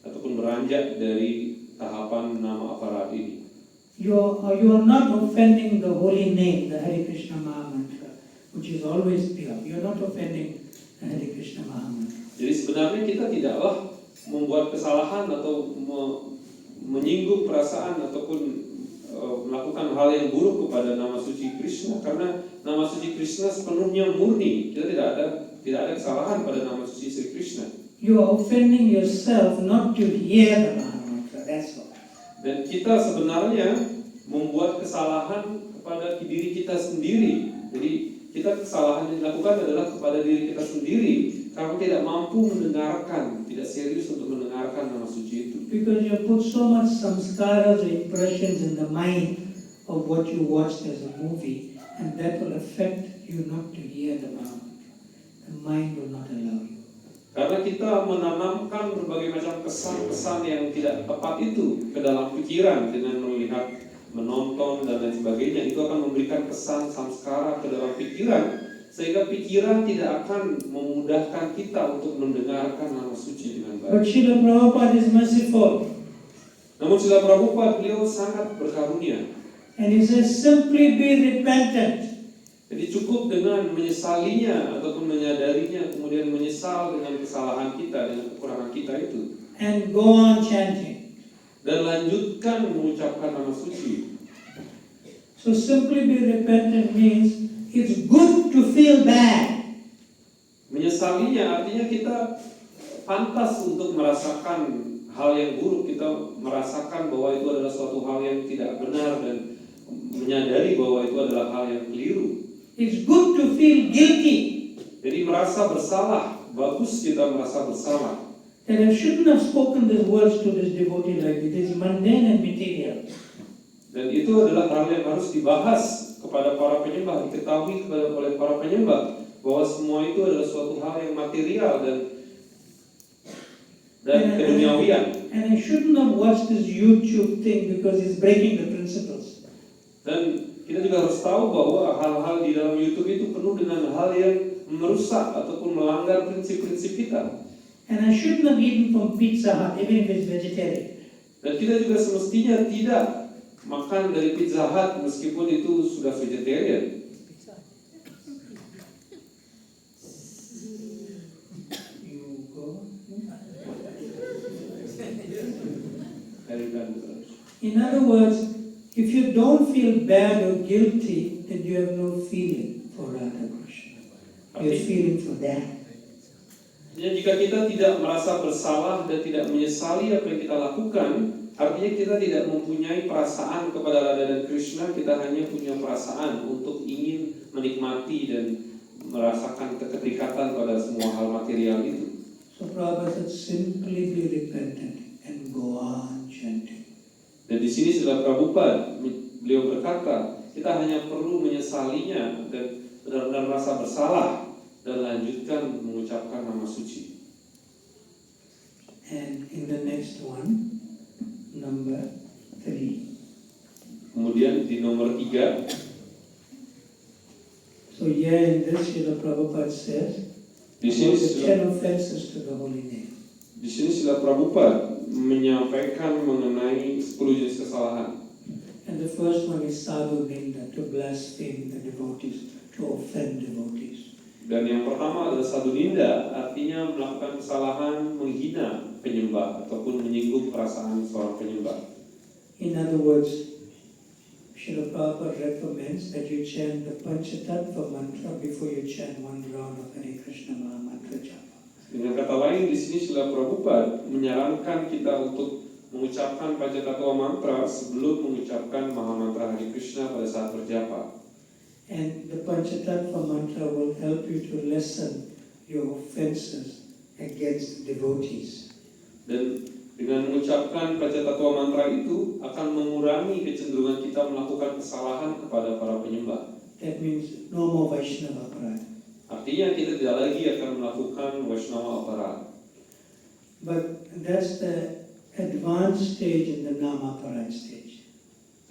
ataupun beranjak dari tahapan nama aparat ini.
You are not offending the holy name, the Hare Krishna Maha Mantra, which is always pure. You are not offending the Hare Krishna Maha Mantra.
Jadi sebenarnya kita tidaklah membuat kesalahan atau menyinggung perasaan ataupun melakukan hal yang buruk kepada nama suci Krishna, karena nama suci Krishna sepenuhnya murni. Kita tidak ada kesalahan pada nama suci Sri Krishna.
You are offending yourself not to hear the Maha Mantra, that's all.
Dan kita sebenarnya membuat kesalahan kepada diri kita sendiri. Jadi kesalahan yang dilakukan adalah kepada diri kita sendiri karena tidak mampu mendengarkan, tidak serius untuk mendengarkan nama suci itu.
Because you put so much samskaras or impressions in the mind of what you watched as a movie, and that will affect you not to hear the Maha Mantra. The mind will not allow you.
Karena kita menanamkan berbagai macam kesan-kesan yang tidak tepat itu ke dalam pikiran dengan melihat, menonton dan lain sebagainya, itu akan memberikan kesan samskara ke dalam pikiran, sehingga pikiran tidak akan memudahkan kita untuk mendengarkan nama suci dengan
But
baik.
Srila Prabhupada is merciful.
Namun Srila Prabhupada beliau sangat berkarunia.
And he says, simply be repentant.
Jadi cukup dengan menyesalinya ataupun menyadarinya, kemudian menyesal dengan kesalahan kita, dengan kekurangan kita itu.
And go on chanting.
Dan lanjutkan mengucapkan nama suci.
So simply be repentant means it's good to feel bad.
Menyesalinya artinya kita pantas untuk merasakan hal yang buruk, kita merasakan bahwa itu adalah suatu hal yang tidak benar dan menyadari bahwa itu adalah hal yang keliru.
It's good to feel guilty.
Jadi merasa bersalah, bagus kita merasa bersalah.
That I shouldn't have spoken these words to this devotee like this. It is mundane and material.
Dan itu adalah hal yang harus dibahas kepada para penyembah, diketahui oleh para penyembah bahwa semua itu adalah suatu hal yang material dan keduniawian.
And I shouldn't have watched this YouTube thing because it's breaking the principles.
Dan kita juga harus tahu bahwa hal-hal di dalam YouTube itu penuh dengan hal yang merusak ataupun melanggar prinsip-prinsip kita.
And I shouldn't have eaten from Pizza Hut, even if it's vegetarian.
Dan kita juga semestinya tidak makan dari Pizza Hut meskipun itu sudah vegetarian.
You go. In other words, if you don't feel bad or guilty, then you have no feeling for Radha Krishna. You have feeling for that.
Ya, jika kita tidak merasa bersalah dan tidak menyesali apa yang kita lakukan, artinya kita tidak mempunyai perasaan kepada Radha dan Krishna, kita hanya punya perasaan untuk ingin menikmati dan merasakan keterikatan pada semua hal material itu.
So Prabhupada said, simply be repentant and go on chanting.
Dan di sini sudah Prabhupada, beliau berkata, kita hanya perlu menyesalinya dan benar-benar merasa bersalah dan lanjutkan mengucapkan nama suci.
And in the next one, number 3.
Kemudian di nomor 3.
So here in this, Srila Prabhupada says,
Di sini
the 10 offenses to the holy name.
Di sini Srila Prabhupada menyampaikan mengenai 10 jenis kesalahan.
And the first one is sadhu ninda, to blaspheme the devotees, to offend devotees.
Dan yang pertama adalah sadhu ninda, artinya melakukan kesalahan menghina penyembah ataupun menyinggung perasaan seorang penyembah.
In other words, Srila Prabhupada recommends that you chant the Panchatattva mantra before you chant one round of Hare Krishna Maha Mantra japa.
Dengan kata lain, di sini Srila Prabhupada menyarankan kita untuk mengucapkan Panchatattva mantra sebelum mengucapkan Maha Mantra Hare Krishna pada saat berjapa.
And the Panchatattva mantra will help you to lessen your offenses against devotees.
Dan dengan mengucapkan Panchatattva mantra itu akan mengurangi kecenderungan kita melakukan kesalahan kepada para penyembah.
That means no more Vaishnava aparadha.
Artinya kita tidak lagi akan melakukan Vaishnava aparadha.
But that's the advanced stage in the Nama aparadha stage.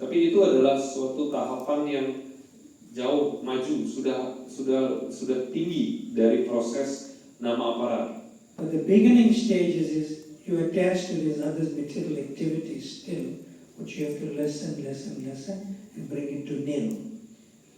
Tapi itu adalah suatu tahapan yang jauh maju, sudah tinggi dari proses nama aparadha.
But the beginning stages is you attach to these other material activities still, which you have to lessen and bring it to nil.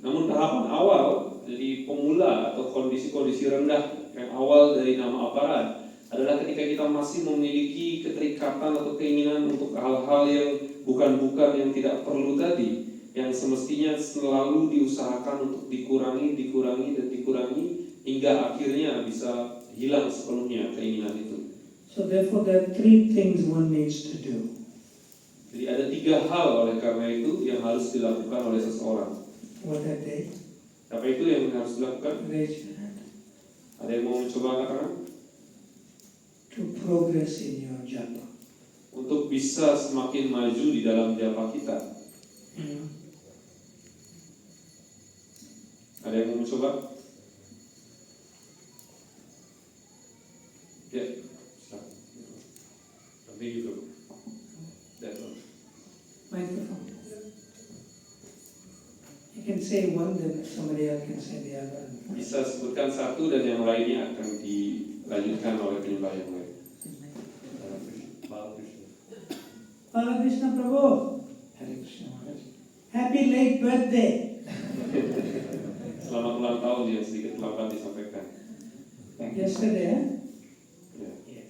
Namun tahapan awal, jadi pemula atau kondisi-kondisi rendah yang awal dari nama aparadha adalah ketika kita masih memiliki keterikatan atau keinginan untuk hal-hal yang bukan-bukan yang tidak perlu tadi, yang semestinya selalu diusahakan untuk dikurangi hingga akhirnya bisa hilang sepenuhnya keinginan itu.
So therefore there are three things one needs to do.
Jadi ada 3 hal oleh karena itu yang harus dilakukan oleh seseorang.
What are they?
Apa itu yang harus dilakukan?
Raise your hand.
Ada yang mau mencoba katakan?
To progress in your japa.
Untuk bisa semakin maju di dalam japa kita. Ada yang mau mencoba? Ya, silakan. Nanti gitu.
Microphone. You can say one, then somebody else can say the other.
Bisa sebutkan satu dan yang lainnya akan dilanjutkan oleh penyembah yang lain.
Hare Krishna Prabhu.
Hare Krishna Maharaj.
Happy late birthday.
Selamat ulang tahun yang sedikit terlambat disampaikan.
Yesterday, huh?
Ya.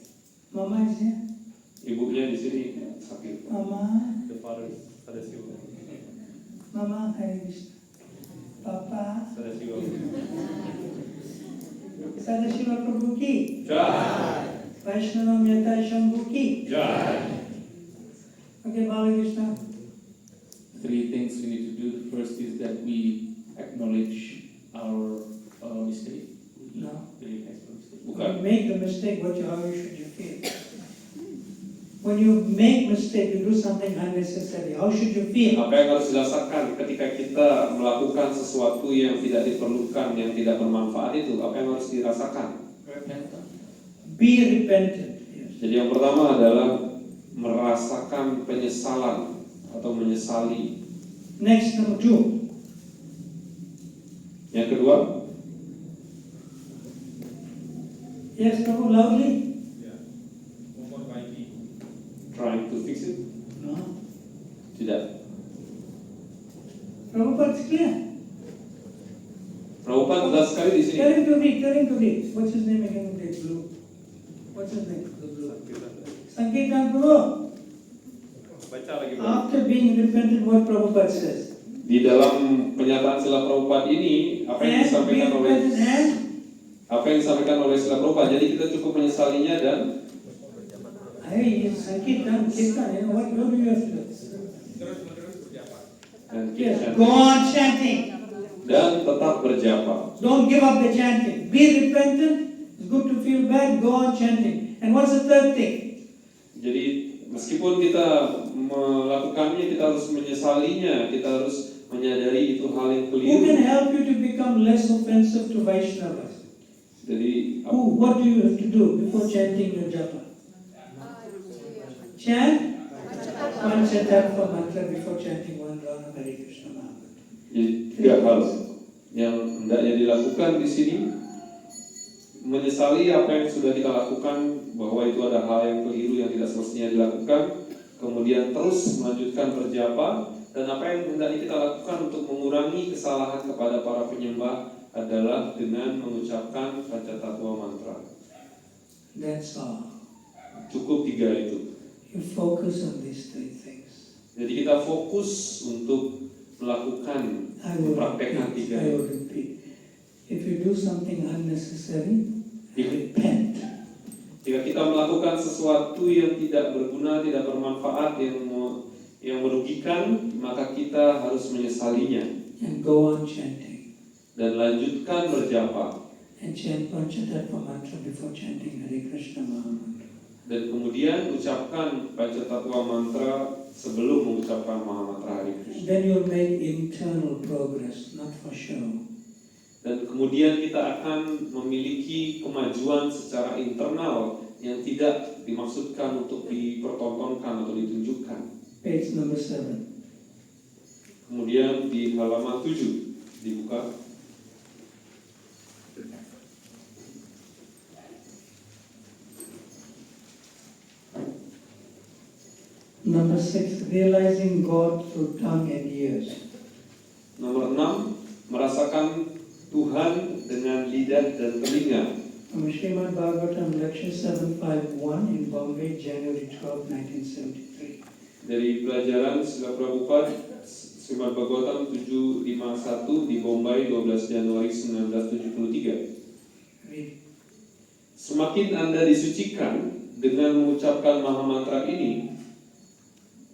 Mama is here.
Ibunya di sini sakit.
Mama.
The father ada siwa.
Mama, Hare Krishna. Papa.
Ada siwa.
Sadashiva Prabhu ki.
Jai.
Vaishnava Mehta Shambhu ki.
Jai.
Okay, Bala Krishna.
3 things we need to do. The first is that we acknowledge our mistake.
No.
Really nice mistake.
When you make the mistake, how should you feel? When you make mistake, you do something unnecessary, how should you feel?
Apa yang harus dirasakan ketika kita melakukan sesuatu yang tidak diperlukan, yang tidak bermanfaat itu? Apa yang harus dirasakan?
Be repentant. Yes.
Jadi yang pertama adalah merasakan penyesalan atau menyesali.
Next, number 2.
Yang kedua,
yes, Prabhu, loudly.
trying to fix it?
No.
Tidak.
Prabhupada is clear.
Prabhupada jelas sekali di sini.
Tell him to read. What's his name again? The blue. What's his name? The blue. Sankirtan Prabhu.
Baca lagi.
After being repentant, what Prabhupada says?
Di dalam pernyataan Srila Prabhupada ini, apa yang disampaikan oleh Srila Prabhupada, jadi kita cukup menyesalinya dan
Sankirtan, what do you have to do? Yes,
dan
go on chanting.
dan tetap berjapa.
Don't give up the chanting. Be repentant. It's good to feel bad. Go on chanting. And what's the third thing?
Jadi meskipun kita melakukannya, kita harus menyesalinya, kita harus menyadari itu hal yang
Who
keliru.
can help you to become less offensive to Vaishnavas?
Jadi
What do you have to do before chanting your japa? Chant Panchatattva mantra before chanting one round of Hare Krishna Mahamantra.
Jadi 3 hal yang hendaknya dilakukan di sini. Menyesali apa yang sudah kita lakukan, bahwa itu ada hal yang keliru yang tidak semestinya dilakukan. Kemudian terus melanjutkan berjapa, dan apa yang hendaknya kita lakukan untuk mengurangi kesalahan kepada para penyembah adalah dengan mengucapkan Panchatattva mantra.
That's all.
Cukup 3 itu.
You focus on these 3 things.
Jadi kita fokus untuk melakukan, mempraktekkan 3
I
itu.
will repeat. If you do something unnecessary, repent.
Jika kita melakukan sesuatu yang tidak berguna, tidak bermanfaat, yang merugikan, maka kita harus menyesalinya.
And go on chanting.
dan lanjutkan berjapa.
And chant Panchatattva mantra before chanting Hare Krishna Mahamantra.
Dan kemudian ucapkan Panchatattva mantra sebelum mengucapkan Mahamantra Hare Krishna.
Then you'll make internal progress, not for show.
Dan kemudian kita akan memiliki kemajuan secara internal yang tidak dimaksudkan untuk dipertontonkan atau ditunjukkan.
Page number 7.
Kemudian di halaman 7 dibuka.
Number 6, realizing God through tongue and ears.
Nomor 6, merasakan Tuhan dengan lidah dan telinga.
From Srimad Bhagavatam, Lecture 751 in Bombay, January 12, 1973.
Dari pelajaran Srila Prabhupada Srimad Bhagavatam 751 di Bombay 12 Januari 1973.
Read.
Semakin Anda disucikan dengan mengucapkan Mahamantra ini,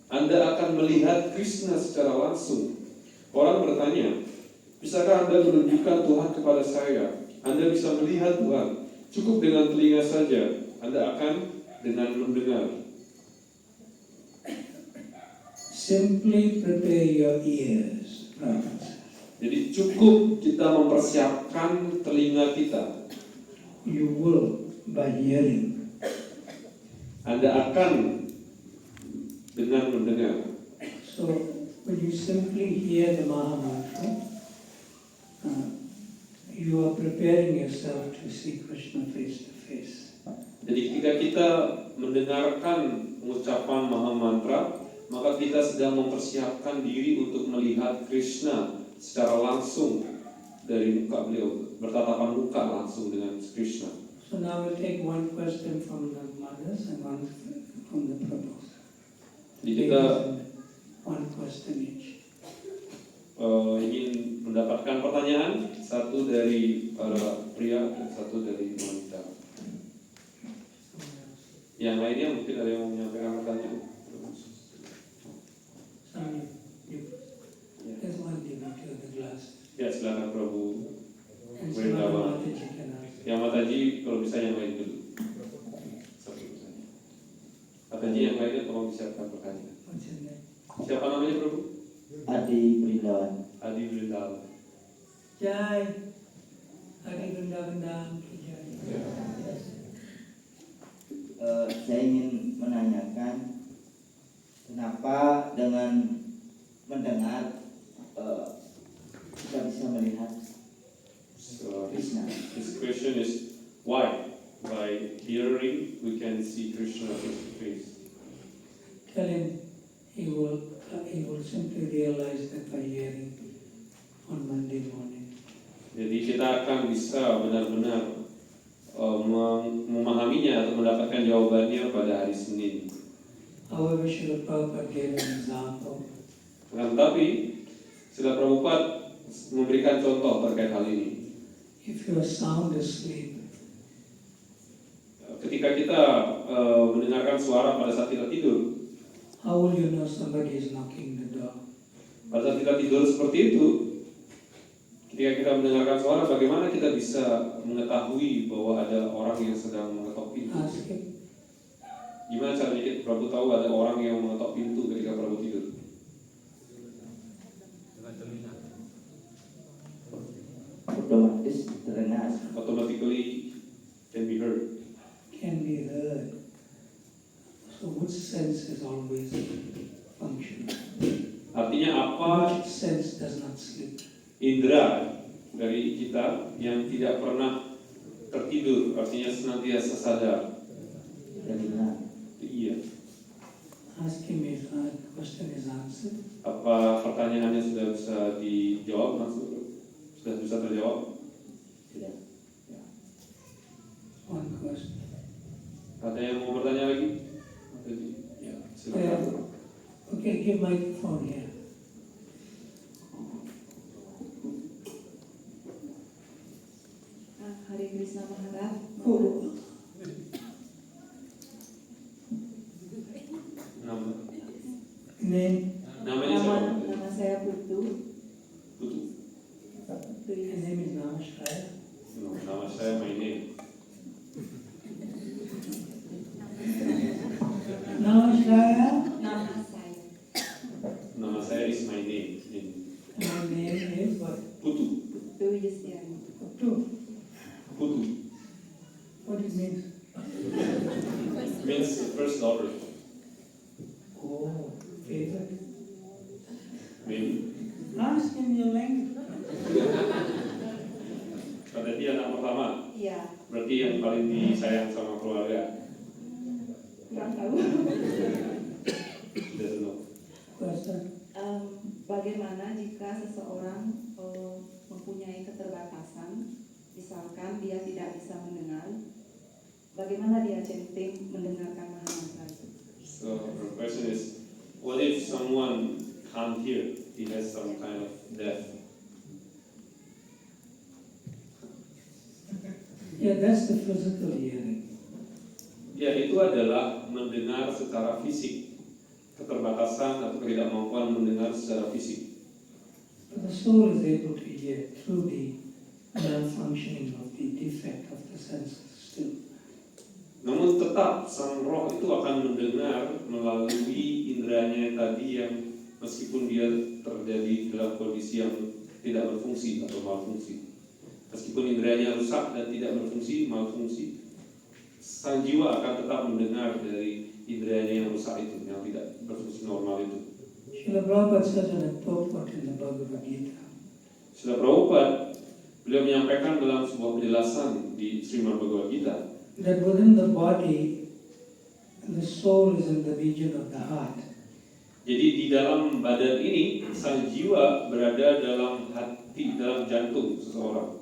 Anda akan melihat Krishna secara langsung. Orang bertanya, bisakah Anda menunjukkan Tuhan kepada saya? Anda bisa melihat Tuhan. Cukup dengan telinga saja, Anda akan dengan mendengar.
Simply prepare your ears.
Jadi cukup kita mempersiapkan telinga kita.
You will by hearing.
Anda akan dengan mendengar.
So when you simply hear the Mahamantra, you are preparing yourself to see Krishna face to face.
Jadi ketika kita mendengarkan ucapan Mahamantra, maka kita sedang mempersiapkan diri untuk melihat Krishna secara langsung dari muka beliau, bertatapan muka langsung dengan Krishna.
So now we'll take one question from the mothers and one from the Prabhus.
Jadi kita
one question each.
Ingin mendapatkan pertanyaan, satu dari para pria dan satu dari wanita. Yang lainnya mungkin ada yang mau menyampaikan pertanyaan.
There's one devotee of the glass.
Ya, silakan Prabu.
And
Berindawa.
Mataji can ask.
Yang Mataji kalau bisa yang lain dulu. Satu saja. Mataji yang lainnya tolong disiapkan pertanyaan.
What's your name?
Siapa namanya Prabu?
Adi Brindawan.
Adi Brindawan.
Jai. Adi Vrindavan ki jai.
Saya ingin menanyakan kenapa dengan mendengar kita bisa melihat
So
Krishna.
his question is why by hearing we can see Krishna face to face.
Tell him he will simply realize that by hearing on Monday morning.
Jadi kita akan bisa benar-benar memahaminya atau mendapatkan jawabannya pada hari Senin.
However, Srila Prabhupada gave an example.
Tetapi Srila Prabhupada memberikan contoh terkait hal ini.
If you are sound asleep,
ketika kita mendengarkan suara pada saat kita tidur,
how will you know somebody is knocking the door?
Pada saat kita tidur seperti itu, ketika kita mendengarkan suara, bagaimana kita bisa mengetahui bahwa ada orang yang sedang mengetok pintu?
Ask him.
Gimana caranya kita Prabu tahu ada orang yang mengetok pintu ketika Prabu tidur?
Otomatis terdengar.
Automatically can be heard.
Can be heard. So which sense is always functional?
Artinya apa?
Which sense does not sleep?
Indra dari kita yang tidak pernah tertidur, artinya senantiasa sadar. Iya.
Ask him if the question is answered.
Apa pertanyaannya sudah bisa dijawab langsung? Sudah bisa terjawab?
Tidak.
Ya.
One question.
Ada yang mau bertanya lagi? Ya, silakan.
Okay, give microphone here.
Hare Krishna Maharaj.
Namanya siapa?
Nama saya Putu.
Putu.
And then saya.
Nama saya.
Nama saya is my name.
My name is what?
Putu.
Putu Yustiani.
Putu.
Putu.
What it means?
Means first daughter.
Oh, favorite.
Maybe.
Ask in your language.
Kata dia anak pertama.
Iya.
Berarti yang paling disayang sama keluarga.
Kurang tahu.
Doesn't know.
Bagaimana jika seseorang mempunyai keterbatasan, misalkan dia tidak bisa mendengar, bagaimana dia centing mendengarkan Maha Mantra itu?
So the question is, what if someone can't hear? He has some kind of deaf.
Yeah, that's the physical hearing.
Ya, itu adalah mendengar secara fisik. Keterbatasan atau ketidakmampuan mendengar secara fisik.
But the soul is able to hear through the malfunctioning of the defect of the senses still.
Namun tetap sang roh itu akan mendengar melalui inderanya tadi yang meskipun dia terjadi dalam kondisi yang tidak berfungsi atau malfungsi. Meskipun inderanya rusak dan tidak berfungsi, malfungsi, sang jiwa akan tetap mendengar dari inderanya yang rusak itu, yang tidak berfungsi normal itu.
Srila Prabhupada says in a purport in the Bhagavad Gita.
Srila Prabhupada, beliau menyampaikan dalam sebuah penjelasan di Srimad Bhagavad Gita
That within the body, the soul is in the region of the heart.
Jadi di dalam badan ini, sang jiwa berada dalam hati, dalam jantung seseorang.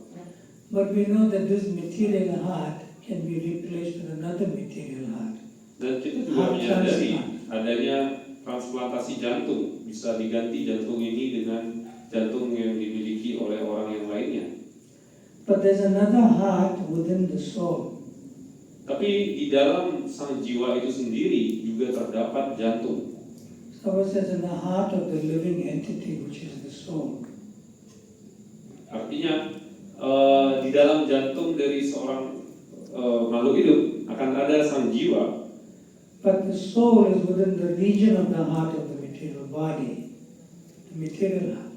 But we know that this material heart can be replaced with another material heart.
Dan kita juga menyadari adanya transplantasi jantung, bisa diganti jantung ini dengan jantung yang dimiliki oleh orang yang lainnya.
But there's another heart within the soul.
Tapi di dalam sang jiwa itu sendiri juga terdapat jantung.
So it says in the heart of the living entity, which is the soul.
Artinya di dalam jantung dari seorang makhluk hidup akan ada sang jiwa.
But the soul is within the region of the heart of the material body, the material heart.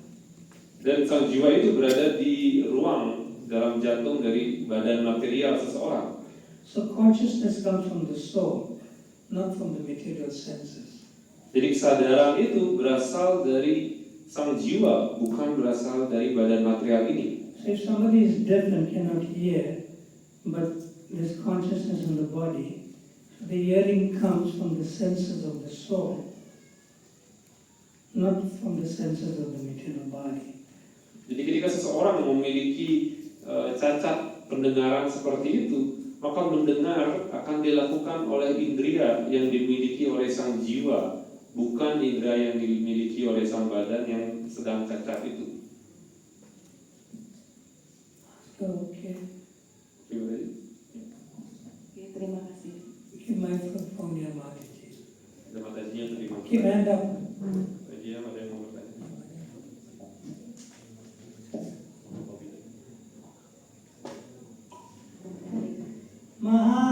Dan sang jiwa itu berada di ruang dalam jantung dari badan material seseorang.
So consciousness comes from the soul, not from the material senses.
Jadi kesadaran itu berasal dari sang jiwa, bukan berasal dari badan material ini.
So if somebody is deaf and cannot hear, but there's consciousness in the body, the hearing comes from the senses of the soul, not from the senses of the material body.
Jadi ketika seseorang memiliki cacat pendengaran seperti itu, maka mendengar akan dilakukan oleh indera yang dimiliki oleh sang jiwa, bukan indera yang dimiliki oleh sang badan yang sedang cacat itu.
Okay.
Oke, terima kasih.
Give microphone ya Mataji.
Ada Matajinya terima.
Keep hand up.
Matajinya ada yang mau bertanya.
Maha.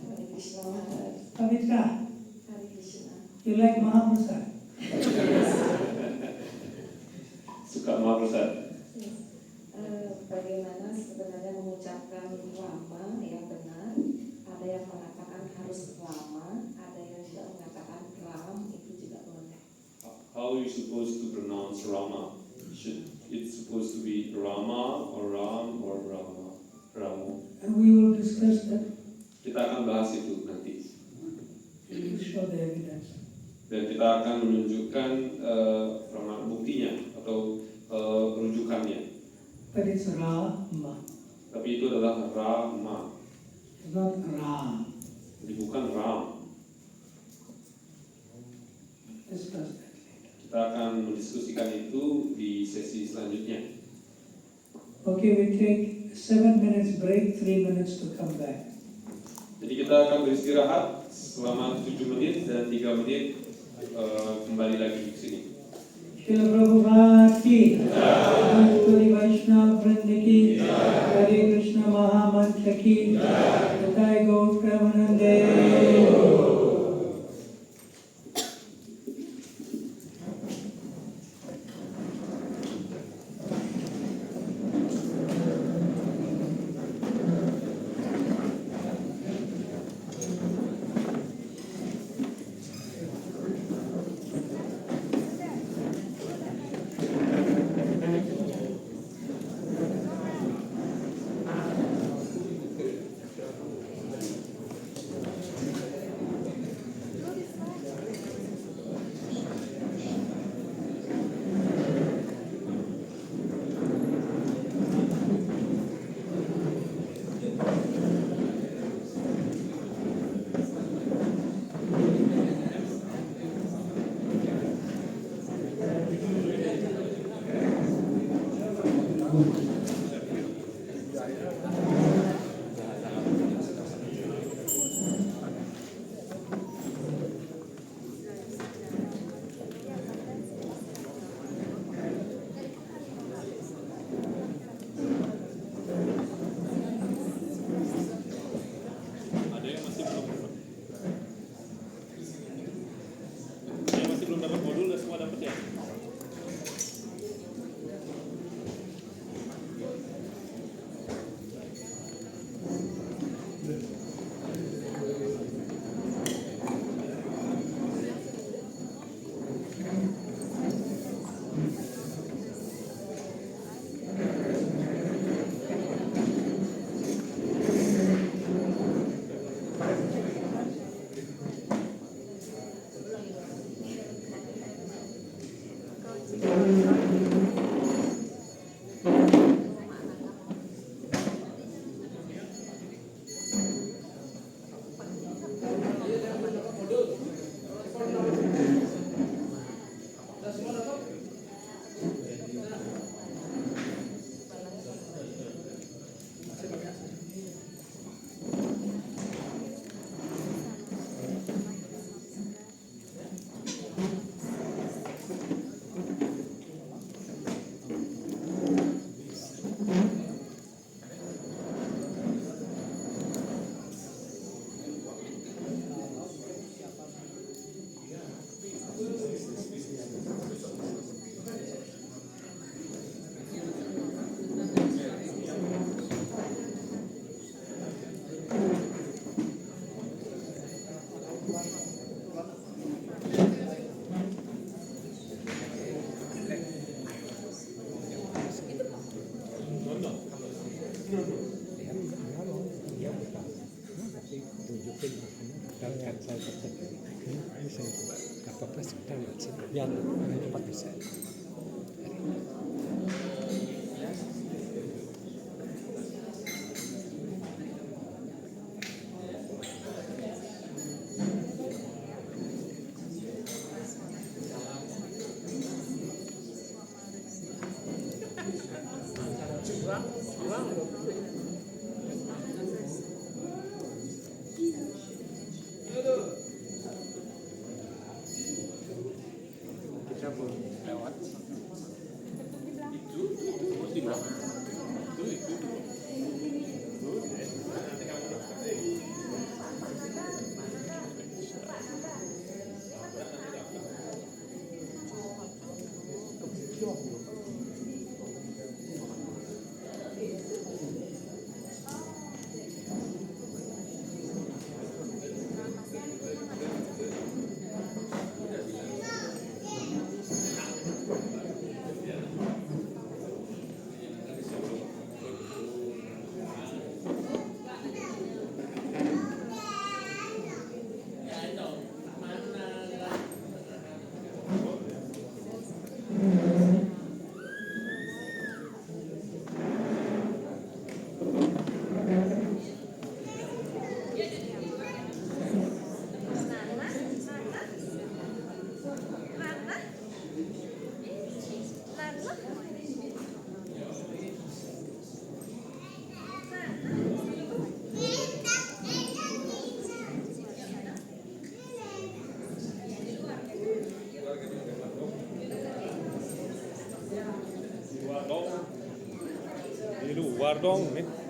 Hare Krishna Maharaj.
Pavitra.
Hare Krishna.
You like Mahaprasad?
Suka Mahaprasad.
Bagaimana sebenarnya mengucapkan lama yang benar? Ada yang mengatakan harus lama, ada yang juga mengatakan ram, itu juga boleh.
How are you supposed to pronounce Rama? It's supposed to be Rama or Ram or Rama? Ramo.
And we will discuss that.
Kita akan bahas itu nanti.
We will show the evidence.
Dan kita akan menunjukkan buktinya atau rujukannya.
But it's Rama.
Tapi itu adalah Rama.
It's not Ram.
Jadi bukan Ram.
Discuss that later.
Kita akan mendiskusikan itu di sesi selanjutnya.
Okay, we take 7 minutes break, 3 minutes to come back.
Jadi kita akan beristirahat selama 7 menit dan 3 menit kembali lagi ke sini.
Srila Prabhupada ki, Guru Vaishnava Vrinda ki, Hare Krishna Maha Mantra ki, Jai Gaur Premanande.
biar cepat bisa.
Di luar dong nih.